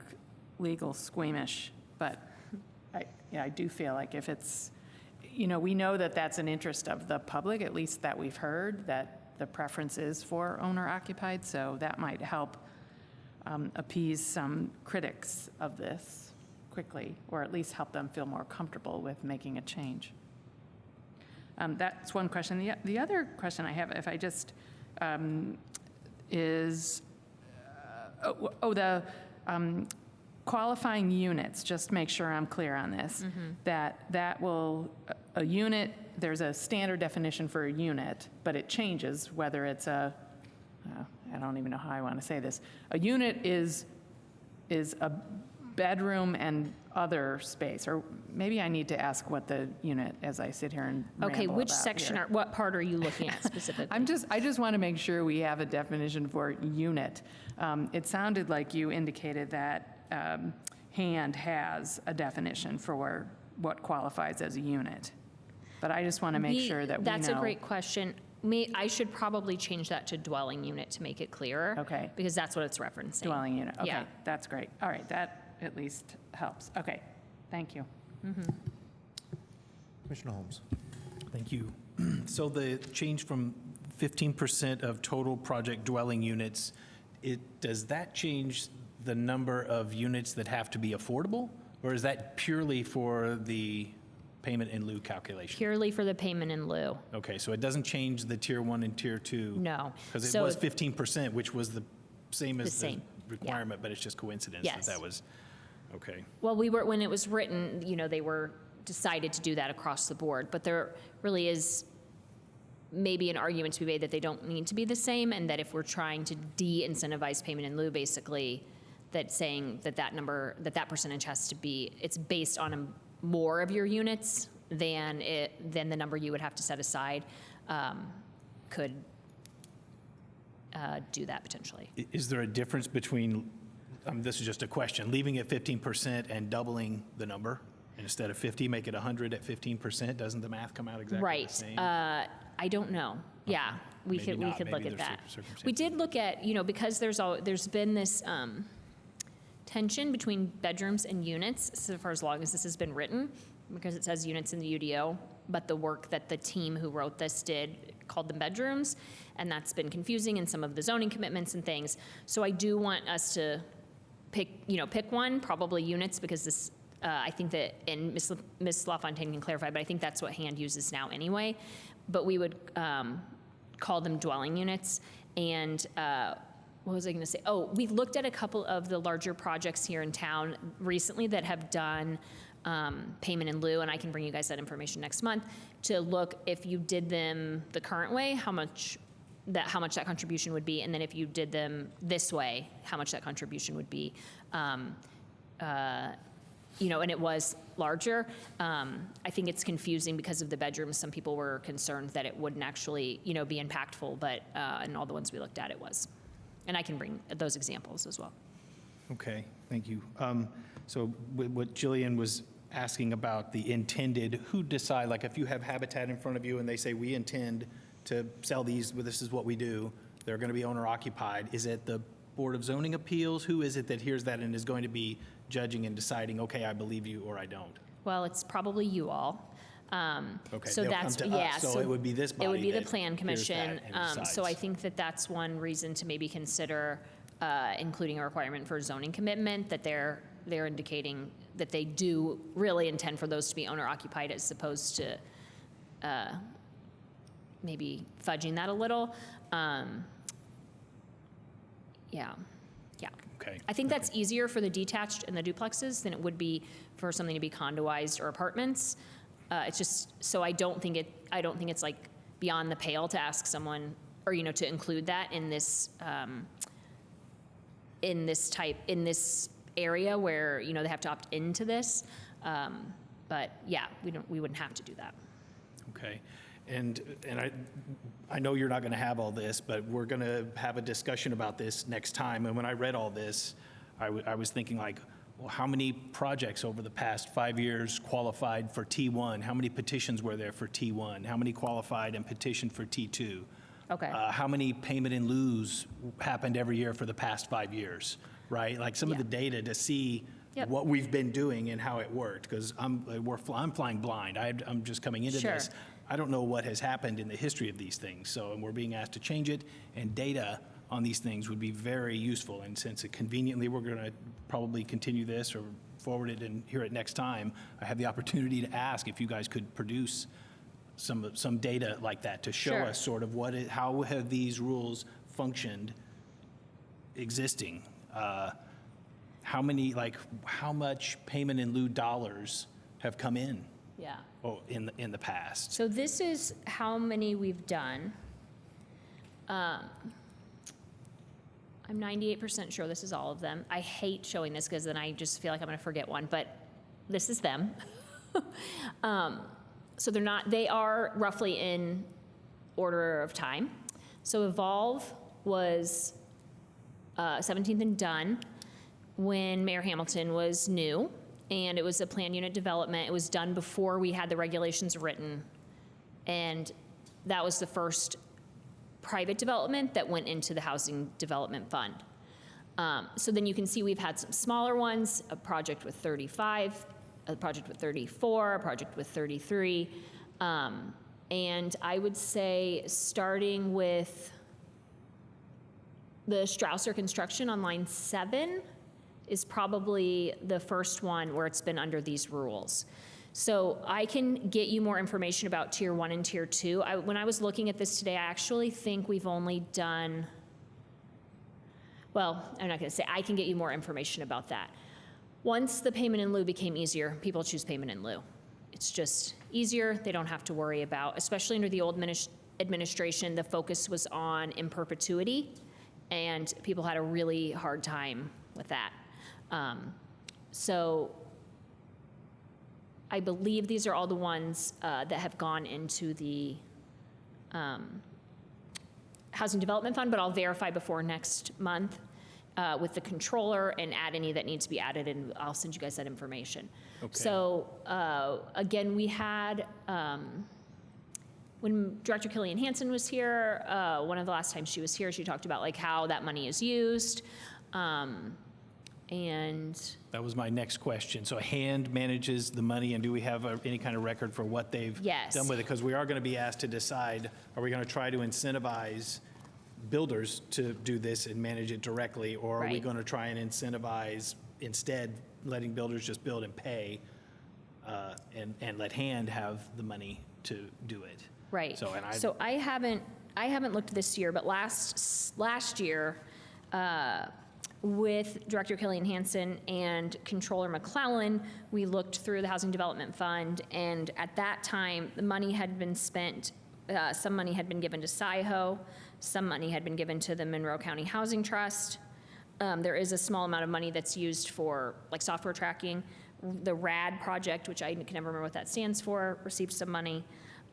legal squeamish, but I do feel like if it's, we know that that's an interest of the public, at least that we've heard, that the preference is for owner occupied, so that might help appease some critics of this quickly, or at least help them feel more comfortable with making a change. That's one question. The other question I have, if I just, is, the qualifying units, just to make sure I'm clear on this, that will, a unit, there's a standard definition for a unit, but it changes whether it's I don't even know how I want to say this. A unit is a bedroom and other space, or maybe I need to ask what the unit, as I sit here and Okay, ramble which about section, here. what part are you looking at specifically? I just want to make sure we have a definition for unit. It sounded like you indicated that hand has a definition for what qualifies as a unit. But I just want to make sure that we know. That's a great question. I should probably change that to dwelling unit to make it clearer. Okay. Because that's what it's referencing. Dwelling unit, okay, Yeah. that's great. All right, that at least helps. Okay, thank you. Commissioner Holmes. Thank you. So the change from 15% of total project dwelling units, does that change the number of units that have to be affordable? Or is that purely for the payment in lieu calculation? Purely for the payment in lieu. Okay, so it doesn't change the tier 1 and tier 2? No. Because it So was if- 15%, which was the same as the same, yeah. requirement, but it's just coincidence Yes. that was, okay. Well, when it was written, they were decided to do that across the board, but there really is maybe an argument to be made that they don't need to be the same, and that if we're trying to de-incentivize payment in lieu, basically, that saying that percentage has to be, it's based on more of your units than the number you would have to set aside, could do that potentially. Is there a difference between, this is just a question, leaving it 15% and doubling the number? And instead of 50, make it 100 at 15%? Doesn't the math come out exactly the Right. same? I don't know. Yeah, we Maybe could not. look Maybe at there's that. circumstances. We did look at, because there's been this tension between bedrooms and units so for as long as this has been written, because it says units in the UDO, but the work that the team who wrote this did called them bedrooms, and that's been confusing in some of the zoning commitments and things. So I do want us to pick one, probably units, because this, I think that, and Ms. LaFontaine can clarify, but I think that's what hand uses now anyway. But we would call them dwelling units. And what was I going to say? Oh, we looked at a couple of the larger projects here in town recently that have done payment in lieu, and I can bring you guys that information next month, to look if you did them the current way, how much that contribution would be, and then if you did them this way, how much that contribution would be. And it was larger. I think it's confusing because of the bedrooms. Some people were concerned that it wouldn't actually, be impactful, but in all the ones we looked at, it was. And I can bring those examples as well. Okay, thank you. So what Jillian was asking about the intended, who decide, like if you have Habitat in front of you and they say, we intend to sell these, but this is what we do, they're going to be owner occupied, is it the Board of Zoning Appeals? Who is it that hears that and is going to be judging and deciding, okay, I believe you or I don't? Well, it's probably you all. Okay, So they'll that's, come to us. yeah. So it would be this body It would be the that Plan hears Commission. that and So I decides. think that that's one reason to maybe consider including a requirement for zoning commitment, that they're indicating that they do really intend for those to be owner occupied, as opposed to maybe fudging that a little. Yeah. Okay. I think that's easier for the detached and the duplexes than it would be for something to be condoized or apartments. It's just, so I don't think it's like beyond the pale to ask someone, or, to include that in this area where, they have to opt into this. But yeah, we wouldn't have to do that. Okay. And I know you're not going to have all this, but we're going to have a discussion about this next time. And when I read all this, I was thinking like, well, how many projects over the past 5 years qualified for T1? How many petitions were there for T1? How many qualified and petitioned for T2? Okay. How many payment in lieu happened every year for the past 5 years, right? Like some of the data to see Yep. what we've been doing and how it worked, because I'm flying blind. I'm just coming into Sure. this. I don't know what has happened in the history of these things, so, and we're being asked to change it, and data on these things would be very useful, and since it conveniently, we're going to probably continue this or forward it and hear it next time, I have the opportunity to ask if you guys could produce some data like that to show Sure. us sort of how have these rules functioned existing? How much payment in lieu dollars have come in Yeah. in the past? So this is how many we've done. I'm 98% sure this is all of them. I hate showing this because then I just feel like I'm going to forget one, but this is them. So they are roughly in order of time. So Evolve was 17th and Dunn when Mayor Hamilton was new, and it was a plan unit development. It was done before we had the regulations written, and that was the first private development that went into the Housing Development Fund. So then you can see we've had some smaller ones, a project with 35, a project with 34, a project with 33. And I would say starting with the Strausser construction on line 7 is probably the first one where it's been under these rules. So I can get you more information about Tier 1 and Tier 2. When I was looking at this today, I actually think we've only done, well, I'm not gonna say, I can get you more information about that. Once the payment in lieu became easier, people choose payment in lieu. It's just easier, they don't have to worry about, especially under the old administration, the focus was on in perpetuity, and people had a really hard time with that. So I believe these are all the ones that have gone into the Housing Development Fund, but I'll verify before next month with the controller and add any that need to be added, and I'll send you guys that information. Okay. So again, we had, when Director Killian Hansen was here, one of the last times she was here, she talked about like how that money is used. And That was my next question. So Hand manages the money, and do we have any kind of record for what they've Yes. done with it? Because we are going to be asked to decide, are we going to try to incentivize builders to do this and manage it directly? Or are we Right. going to try and incentivize, instead, letting builders just build and pay, and let Hand have the money to do it? right. So, and So I haven't looked this year, but last year, with Director Killian Hansen and Controller McClellan, we looked through the Housing Development Fund, and at that time, the money had been spent, some money had been given to SIHO, some money had been given to the Monroe County Housing Trust. There is a small amount of money that's used for like software tracking. The RAD project, which I can never remember what that stands for, received some money.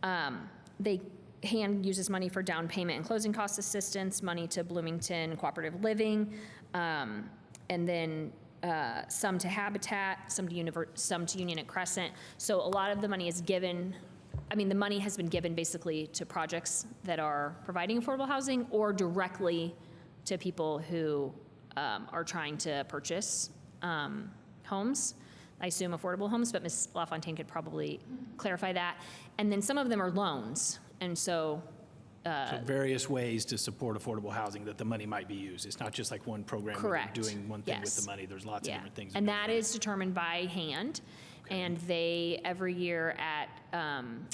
Hand uses money for down payment and closing cost assistance, money to Bloomington Cooperative Living, and then some to Habitat, some to Union and Crescent. So a lot of the money is given, the money has been given basically to projects that are providing affordable housing or directly to people who are trying to purchase homes. I assume affordable homes, but Ms. LaFontaine could probably clarify that. And then some of them are loans. And so, So various ways to support affordable housing that the money might be used. It's not just like one program where correct. they're doing one thing with Yes. the money. There's lots of Yeah. different things. And they're doing that with is determined by hand. And they, every year at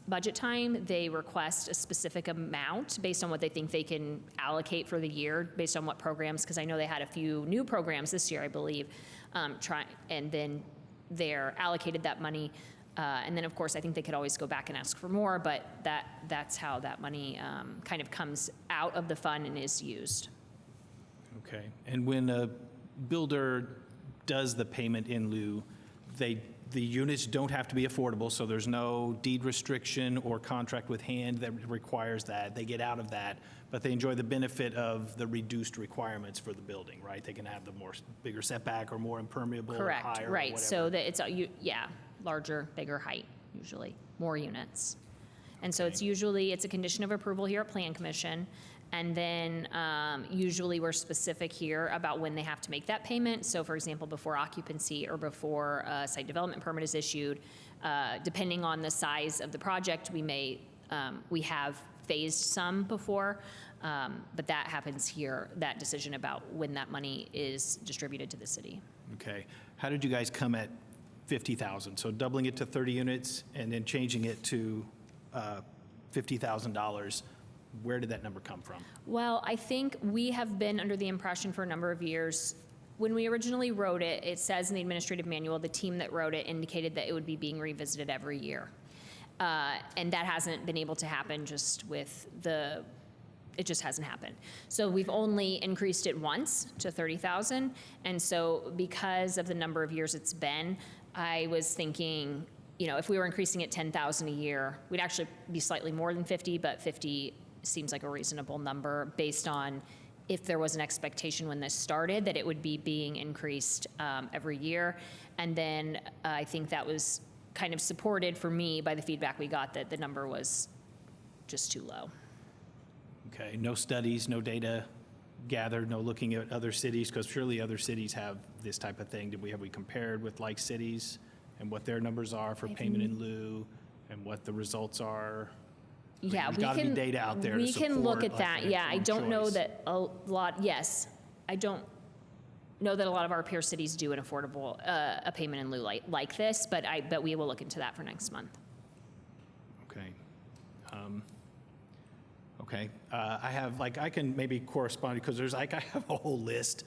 budget time, they request a specific amount based on what they think they can allocate for the year, based on what programs, because I know they had a few new programs this year, I believe, and then they're allocated that money. And then, of course, I think they could always go back and ask for more, but that's how that money kind of comes out of the fund and is used. Okay. And when a builder does the payment in lieu, they The units don't have to be affordable, so there's no deed restriction or contract with hand that requires that. They get out of that, but they enjoy the benefit of the reduced requirements for the building, right? They can have the bigger setback or more impermeable or Correct, higher or right, so whatever. that it's, yeah, larger, bigger height, usually, more units. And so it's usually, it's a condition of approval here at Plan Commission, and then usually we're specific here about when they have to make that payment. So for example, before occupancy or before a site development permit is issued, depending on the size of the project, we have phased some before, but that happens here, that decision about when that money is distributed to the city. Okay. How did you guys come at 50,000? So doubling it to 30 units and then changing it to $50,000. Where did that number come from? Well, I think we have been under the impression for a number of years, when we originally wrote it, it says in the administrative manual, the team that wrote it indicated that it would be being revisited every year. And that hasn't been able to happen just with it just hasn't happened. So we've only increased it once to 30,000. And so because of the number of years it's been, I was thinking, if we were increasing it 10,000 a year, we'd actually be slightly more than 50, but 50 seems like a reasonable number based on if there was an expectation when this started that it would be being increased every year. And then I think that was kind of supported for me by the feedback we got that the number was just too low. Okay, no studies, no data gathered, no looking at other cities, because surely other cities have this type of thing. Have we compared with like cities and what their numbers are for payment in lieu and what the results are? Yeah, There's we gotta be can, data out there to we can look support, at like, that. an Yeah, I informed don't know choice. that a lot, yes, I don't know that a lot of our peer cities do an affordable, a payment in lieu like this, but we will look into that for next month. Okay. Okay, I have, I can maybe correspond, because there's, I have a whole list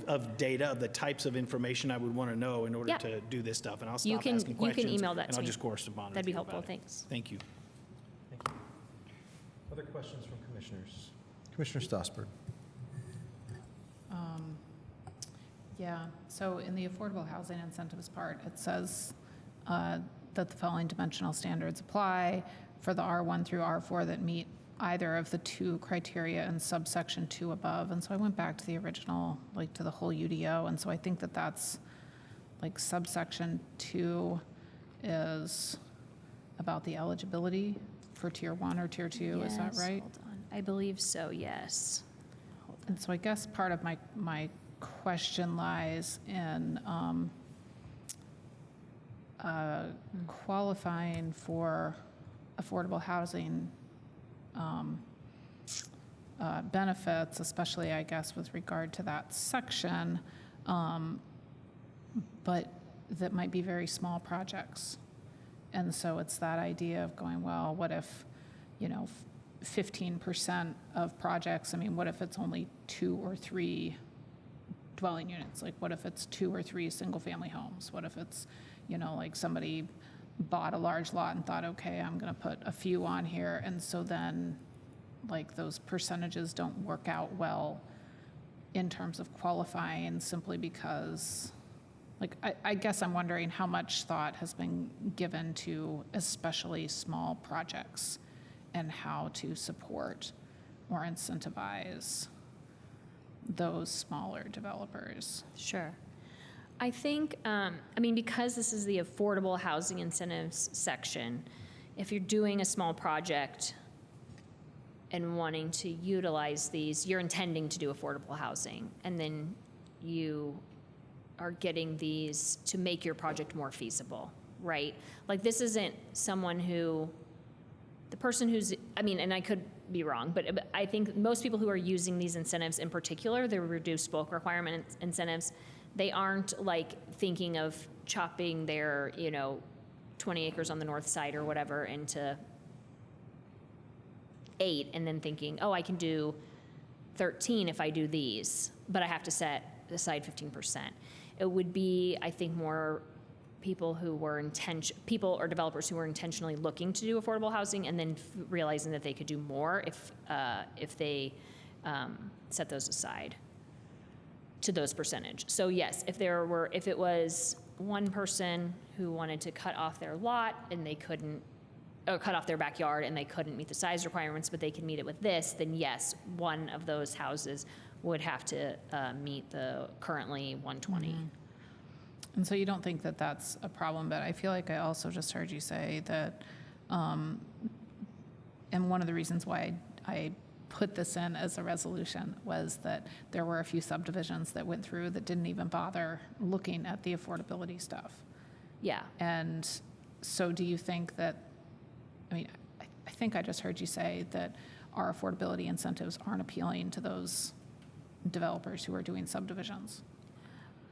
of data, of the types of information I would want to know in order Yep. to do this stuff, and I'll You stop can- asking you can questions. email that And to I'll me. just correspond. That'd be with you helpful, about it. thanks. Thank you. Thank you. Other questions from commissioners? Commissioner Stossberg. Yeah, so in the affordable housing incentives part, it says that the following dimensional standards apply for the R1 through R4 that meet either of the two criteria in subsection 2 above. And so I went back to the original, to the whole UDO, and so I think that that's, subsection 2 is about the eligibility for Tier 1 or Tier 2, is that Yes, right? hold on. I believe so, yes. And so I guess part of my question lies in qualifying for affordable housing benefits, especially, I guess, with regard to that section, but that might be very small projects. And so it's that idea of going, well, what if, 15% of projects, what if it's only 2 or 3 dwelling units? What if it's 2 or 3 single-family homes? What if it's, somebody bought a large lot and thought, okay, I'm going to put a few on here, and so then, those percentages don't work out well in terms of qualifying simply because, I guess I'm wondering how much thought has been given to especially small projects and how to support or incentivize those smaller developers. Sure. I think, because this is the affordable housing incentives section, if you're doing a small project and wanting to utilize these, you're intending to do affordable housing, and then you are getting these to make your project more feasible, right? This isn't someone who, the person who's, and I could be wrong, but I think most people who are using these incentives in particular, the reduced bulk requirement incentives, they aren't thinking of chopping their, 20 acres on the north side or whatever into 8 and then thinking, oh, I can do 13 if I do these, but I have to set aside 15%. It would be, I think, more people who were people or developers who were intentionally looking to do affordable housing and then realizing that they could do more if they set those aside to those percentage. So yes, if it was one person who wanted to cut off their lot and they couldn't, or cut off their backyard and they couldn't meet the size requirements, but they can meet it with this, then yes, one of those houses would have to meet the currently 120. And so you don't think that that's a problem, but I feel like I also just heard you say that, and one of the reasons why I put this in as a resolution was that there were a few subdivisions that went through that didn't even bother looking at the affordability stuff. Yeah. And so do you think that, I mean, I think I just heard you say that our affordability incentives aren't appealing to those developers who are doing subdivisions?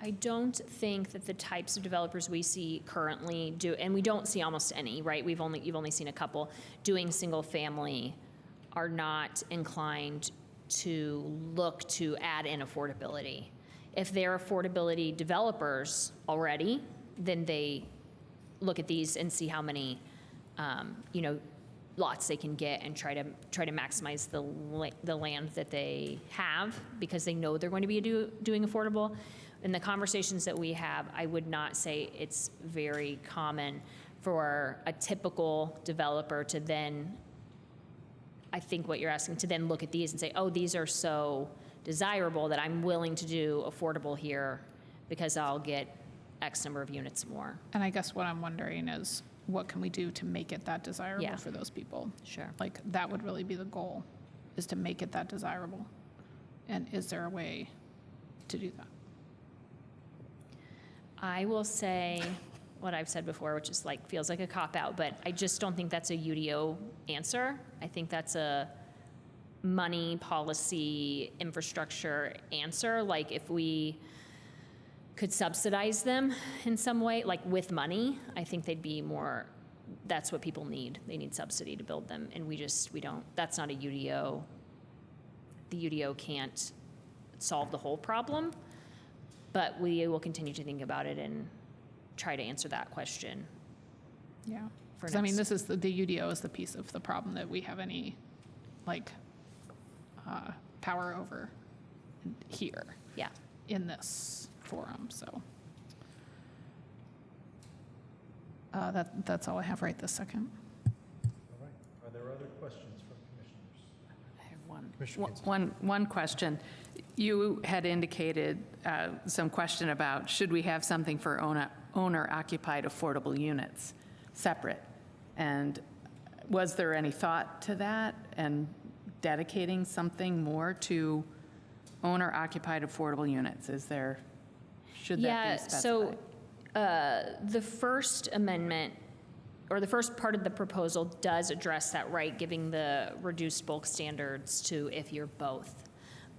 I don't think that the types of developers we see currently do, and we don't see almost any, right? You've only seen a couple doing single family, are not inclined to look to add in affordability. If they're affordability developers already, then they look at these and see how many, lots they can get and try to maximize the land that they have because they know they're going to be doing affordable. In the conversations that we have, I would not say it's very common for a typical developer to then, I think what you're asking, to then look at these and say, oh, these are so desirable that I'm willing to do affordable here because I'll get X number of units more. And I guess what I'm wondering is, what can we do to make it that desirable Yeah. for those people? Sure. Like, that would really be the goal, is to make it that desirable. And is there a way to do that? I will say what I've said before, which is like, feels like a cop-out, but I just don't think that's a UDO answer. I think that's a money, policy, infrastructure answer. Like, if we could subsidize them in some way, like with money, I think they'd be more, that's what people need. They need subsidy to build them, and we don't, that's not a UDO. The UDO can't solve the whole problem, but we will continue to think about it and try to answer that question. Yeah. For Because I mean, next- this is, the UDO is the piece of the problem that we have any, like, power over here Yeah. in this forum, so. That's all I have right this second. All right. Are there other questions from commissioners? I have Commissioner Kinsey. one question. You had indicated some question about should we have something for owner-occupied affordable units separate? And was there any thought to that and dedicating something more to owner-occupied affordable units? Should that be specified? So the first amendment, or the first part of the proposal does address that, right, giving the reduced bulk standards to if you're both.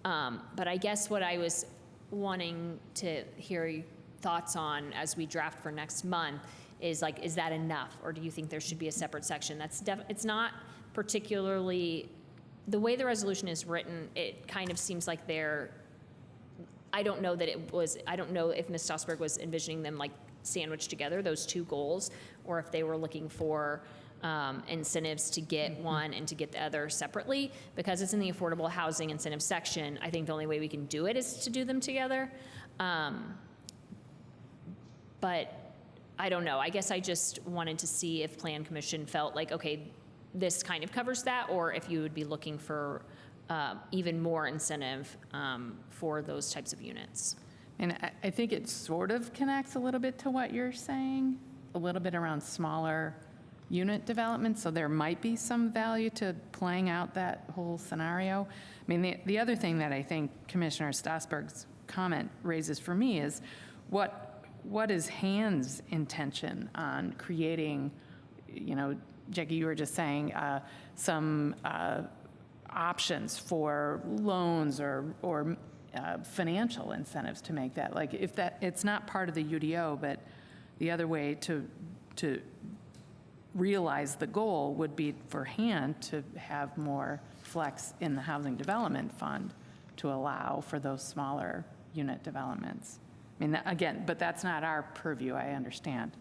But I guess what I was wanting to hear your thoughts on as we draft for next month is like, is that enough? Or do you think there should be a separate section? It's not particularly, the way the resolution is written, it kind of seems like I don't know if Ms. Stossberg was envisioning them like sandwiched together, those two goals, or if they were looking for incentives to get one and to get the other separately. Because it's in the affordable housing incentive section, I think the only way we can do it is to do them together. But I don't know. I guess I just wanted to see if Plan Commission felt like, okay, this kind of covers that, or if you would be looking for even more incentive for those types of units. And I think it sort of connects a little bit to what you're saying, a little bit around smaller unit development, so there might be some value to playing out that whole scenario. I mean, the other thing that I think Commissioner Stossberg's comment raises for me is what is Hand's intention on creating, Jackie, you were just saying, some options for loans or financial incentives to make that. Like, if it's not part of the UDO, but the other way to realize the goal would be for Hand to have more flex in the Housing Development Fund to allow for those smaller unit developments. I mean, again, but that's not our purview, I understand.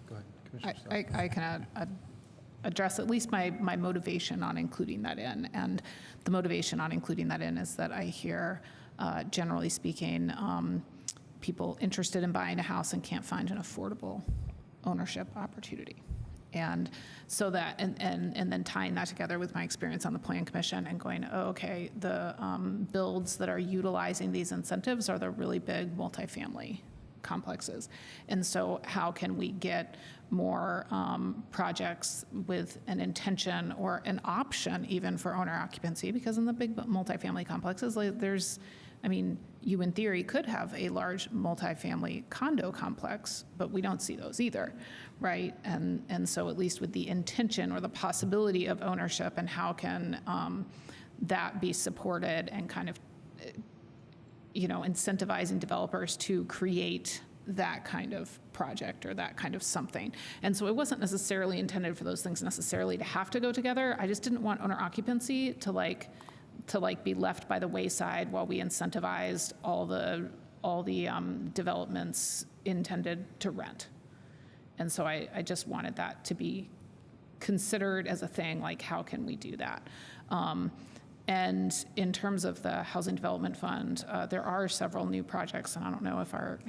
Go ahead, Commissioner Stossberg. I can add address at least my motivation on including that in. And the motivation on including that in is that I hear, generally speaking, people interested in buying a house and can't find an affordable ownership opportunity. And so that, and then tying that together with my experience on the Plan Commission and going, oh, okay, the builds that are utilizing these incentives are the really big multifamily complexes. And so how can we get more projects with an intention or an option even for owner occupancy? Because in the big multifamily complexes, like there's, I mean, you in theory could have a large multifamily condo complex, but we don't see those either, right? And so at least with the intention or the possibility of ownership, and how can that be supported and kind of, incentivizing developers to create that kind of project or that kind of something. And so it wasn't necessarily intended for those things necessarily to have to go together. I just didn't want owner occupancy to be left by the wayside while we incentivized all the developments intended to rent. And so I just wanted that to be considered as a thing, like how can we do that? And in terms of the Housing Development Fund, there are several new projects, and I don't know if our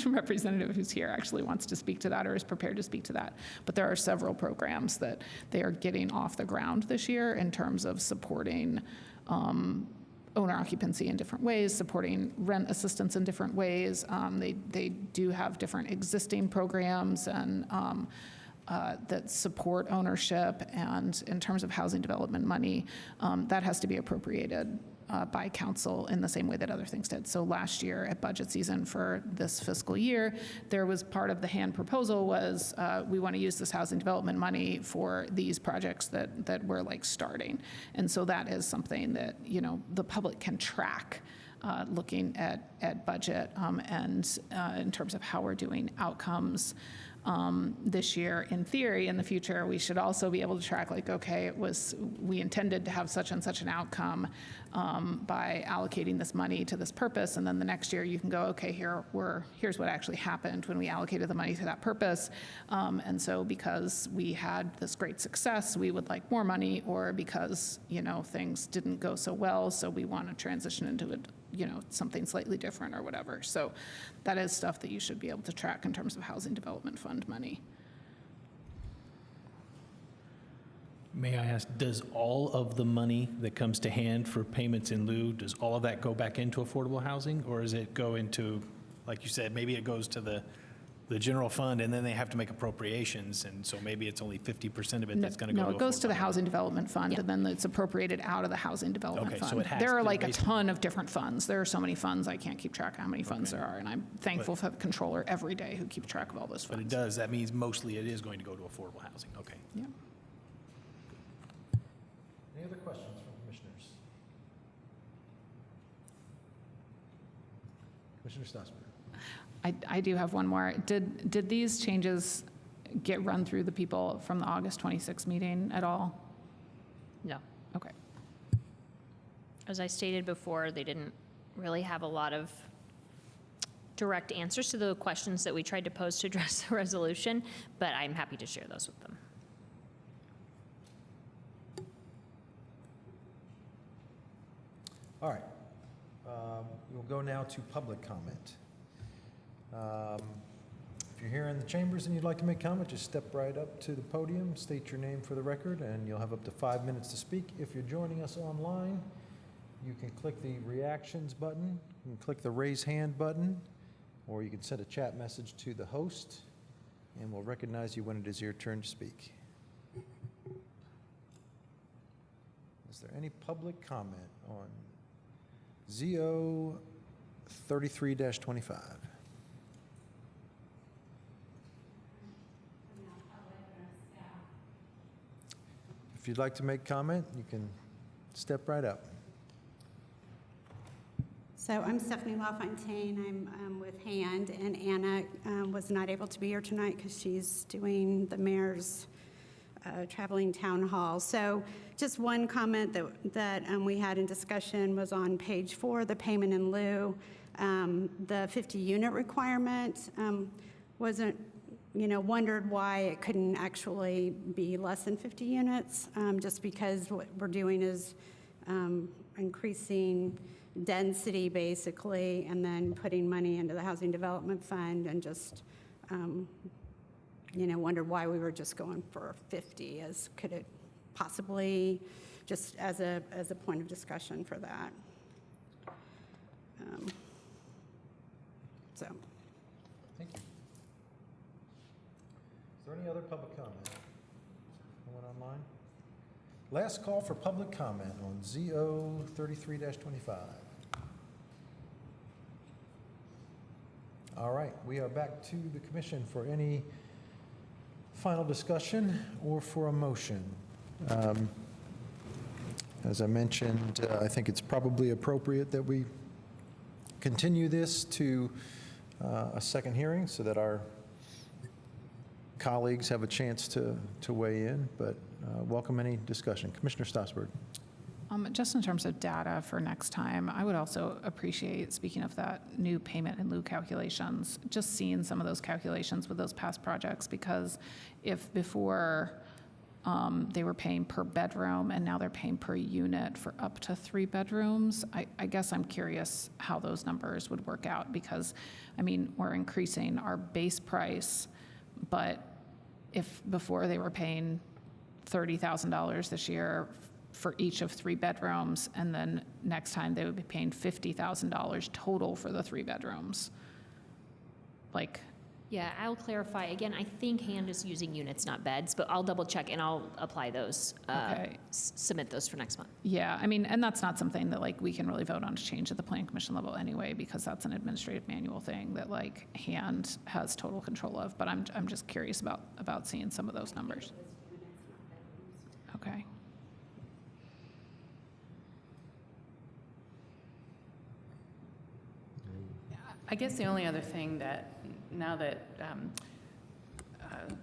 representative who's here actually wants to speak to that or is prepared to speak to that, but there are several programs that they are getting off the ground this year in terms of supporting owner occupancy in different ways, supporting rent assistance in different ways. They do have different existing programs and that support ownership, and in terms of housing development money, that has to be appropriated by council in the same way that other things did. So last year at budget season for this fiscal year, there was part of the hand proposal was we want to use this housing development money for these projects that we're like starting. And so that is something that, the public can track looking at budget and in terms of how we're doing outcomes this year. In theory, in the future, we should also be able to track, like, okay, we intended to have such and such an outcome by allocating this money to this purpose, and then the next year you can go, okay, here's what actually happened when we allocated the money to that purpose, and so because we had this great success, we would like more money, or because things didn't go so well, so we want to transition into it. Something slightly different or whatever. So that is stuff that you should be able to track in terms of Housing Development Fund money. May I ask, does all of the money that comes to hand for payments in lieu, does all of that go back into affordable housing? Or does it go into, like you said, maybe it goes to the general fund and then they have to make appropriations, and so maybe it's only 50% of it that's going to go to No, it goes to the affordable Housing Development Fund, and then it's appropriated out of the Housing Development Okay, Fund. so it has There are to like a basically- ton of different funds. There are so many funds, I can't keep track of how many funds there are, and I'm thankful for the controller every day who keeps track of all those But funds. it does, that means mostly it is going to go to affordable housing, okay. Yeah. Any other questions from commissioners? Commissioner Stossberg. I do have one more. Did these changes get run through the people from the August 26th meeting at all? No. Okay. As I stated before, they didn't really have a lot of direct answers to the questions that we tried to pose to address the resolution, but I'm happy to share those with them. All right. We'll go now to public comment. If you're here in the chambers and you'd like to make comment, just step right up to the podium, state your name for the record, and you'll have up to 5 minutes to speak. If you're joining us online, you can click the reactions button, you can click the raise hand button, or you can send a chat message to the host, and we'll recognize you when it is your turn to speak. Is there any public comment on ZO 33-25? If you'd like to make comment, you can step right up. So I'm Stephanie LaFontaine. I'm with HAND, and Anna was not able to be here tonight because she's doing the mayor's traveling town hall. So just one comment that we had in discussion was on page 4, the payment in lieu. The 50-unit requirement wasn't wondered why it couldn't actually be less than 50 units, just because what we're doing is increasing density, basically, and then putting money into the Housing Development Fund, and just, wondered why we were just going for 50, as could it possibly, just as a point of discussion for that. So. Thank you. Is there any other public comment? Anyone online? Last call for public comment on ZO 33-25. All right, we are back to the commission for any final discussion or for a motion. As I mentioned, I think it's probably appropriate that we continue this to a second hearing so that our colleagues have a chance to weigh in, but welcome any discussion. Commissioner Stossberg. Just in terms of data for next time, I would also appreciate, speaking of that new payment in lieu calculations, just seeing some of those calculations with those past projects, because if before they were paying per bedroom and now they're paying per unit for up to 3 bedrooms, I guess I'm curious how those numbers would work out, because, I mean, we're increasing our base price, but if before they were paying $30,000 this year for each of 3 bedrooms, and then next time they would be paying $50,000 total for the 3 bedrooms. Like, Yeah, I'll clarify. Again, I think hand is using units, not beds, but I'll double check and I'll apply those, Okay. submit those for next month. yeah, I mean, and that's not something that like we can really vote on to change at the planning commission level anyway, because that's an administrative manual thing that like hand has total control of. But I'm just curious about seeing some of those numbers. Okay. I guess the only other thing that, now that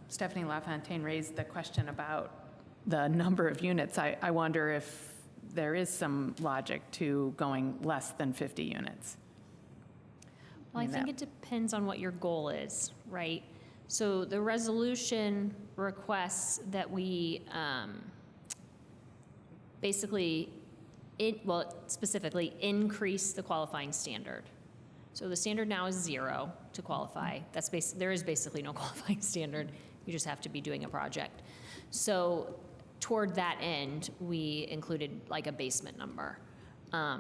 Stephanie LaFontaine raised the question about the number of units, I wonder if there is some logic to going less than 50 units. Well, I think it depends on what your goal is, right? So the resolution requests that we basically, specifically increase the qualifying standard. So the standard now is 0 to qualify. There is basically no qualifying standard. You just have to be doing a project. So toward that end, we included like a basement number. But,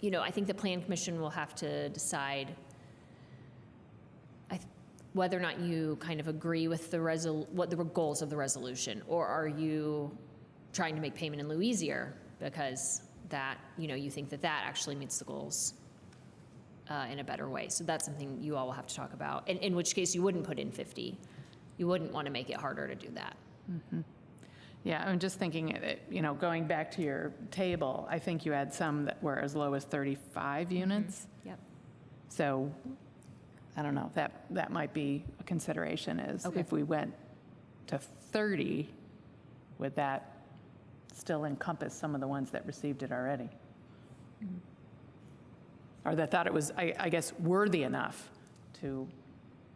I think the Plan Commission will have to decide whether or not you kind of agree with what the goals of the resolution, or are you trying to make payment in lieu easier because that, you think that actually meets the goals in a better way. So that's something you all will have to talk about, in which case you wouldn't put in 50. You wouldn't want to make it harder to do that. Mm-hmm. Yeah, I'm just thinking, going back to your table, I think you had some that were as low as 35 units. Yep. So I don't know, that might be a consideration, is if we went to 30, would that still encompass some of the ones that received it already? Or that thought it was, I guess, worthy enough to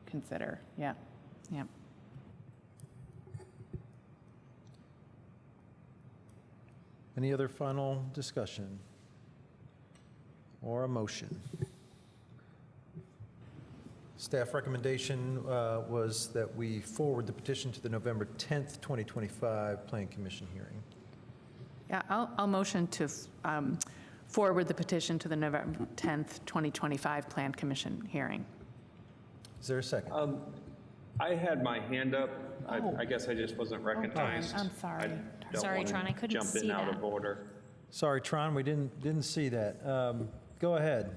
consider. Yeah. Any other final discussion or a motion? Staff recommendation was that we forward the petition to the November 10th, 2025 Plan Commission hearing. Yeah, I'll motion to forward the petition to the November 10th, 2025 Plan Commission hearing. Is there a second? I had my hand up. I guess I just wasn't recognized. I'm sorry. Sorry, Tron, I couldn't see Jump in out that. of order. Sorry, Tron, we didn't see that. Go ahead.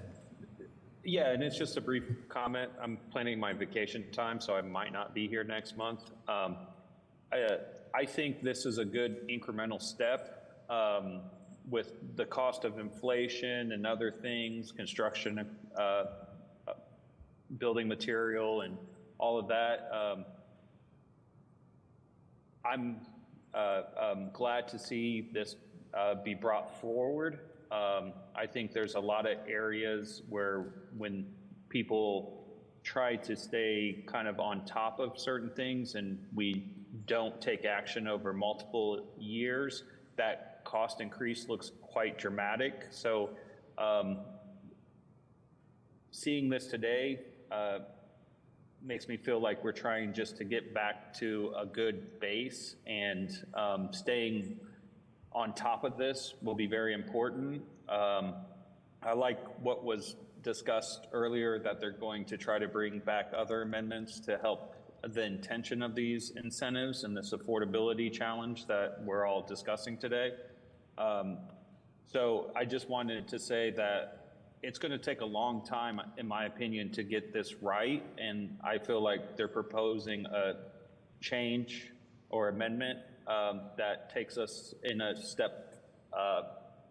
Yeah, and it's just a brief comment. I'm planning my vacation time, so I might not be here next month. I think this is a good incremental step with the cost of inflation and other things, construction, building material, and all of that. I'm glad to see this be brought forward. I think there's a lot of areas where when people try to stay kind of on top of certain things and we don't take action over multiple years, that cost increase looks quite dramatic. So seeing this today makes me feel like we're trying just to get back to a good base, and staying on top of this will be very important. I like what was discussed earlier, that they're going to try to bring back other amendments to help the intention of these incentives and this affordability challenge that we're all discussing today. So I just wanted to say that it's going to take a long time, in my opinion, to get this right. And I feel like they're proposing a change or amendment that takes us in a step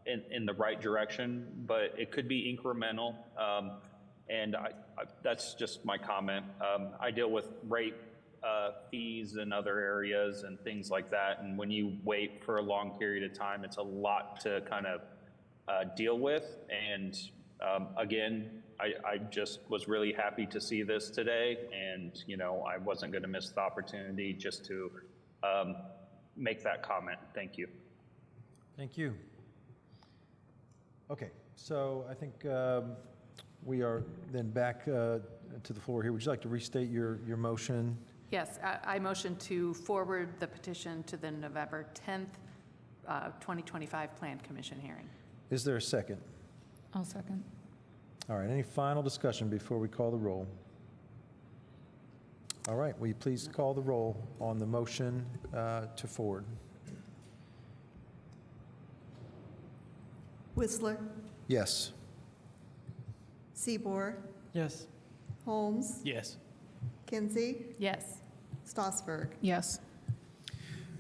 in the right direction, but it could be incremental. And that's just my comment. I deal with rate fees in other areas and things like that. And when you wait for a long period of time, it's a lot to kind of deal with. And again, I just was really happy to see this today. And, you know, I wasn't going to miss the opportunity just to make that comment. Thank you. Thank you. Okay, so I think we are then back to the floor here. Would you like to restate your motion? Yes, I motion to forward the petition to the November 10th, 2025 Plan Commission hearing. Is there a second? I'll second. All right, any final discussion before we call the roll? All right, will you please call the roll on the motion to forward? Whistler, Yes. Seaboard, Yes. Holmes, Yes. Kinsey, Yes. Strasburg. Yes.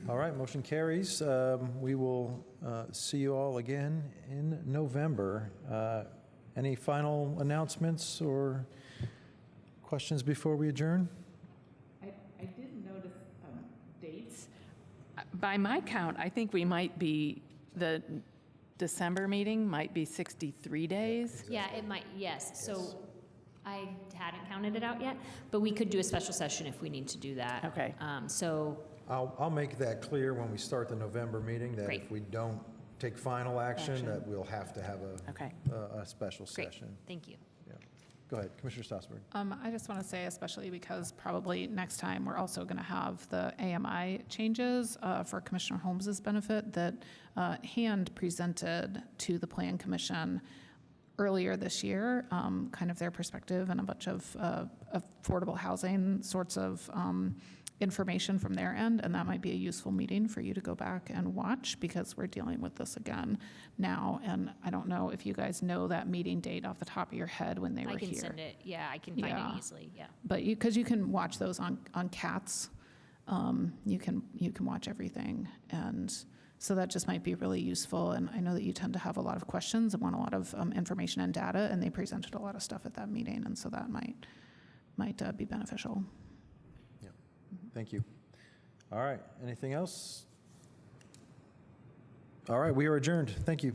All right, motion carries. We will see you all again in November. Any final announcements or questions before we adjourn? I did notice dates. By my count, I think we might be, the December meeting might be 63 days. Yeah, it might, yes. So I hadn't counted it out yet, but we could do a special session if we need to do that. Okay. So, I'll make that clear when we start the November meeting, that Great. if we don't take final action, that we'll have to have Okay. a special great, session. thank you. Yeah. Go ahead, Commissioner Strasburg. I just want to say, especially because probably next time, we're also going to have the AMI changes for Commissioner Holmes's benefit that Hand presented to the Plan Commission earlier this year, kind of their perspective and a bunch of affordable housing sorts of information from their end, and that might be a useful meeting for you to go back and watch, because we're dealing with this again now, and I don't know if you guys know that meeting date off the top of your head when they were I here. can send it, yeah, I can find Yeah. it easily, yeah. But because you can watch those on CATS, you can watch everything, and so that just might be really useful. And I know that you tend to have a lot of questions and want a lot of information and data, and they presented a lot of stuff at that meeting, and so that might be beneficial. Yeah. Thank you. All right, anything else? All right, we are adjourned. Thank you.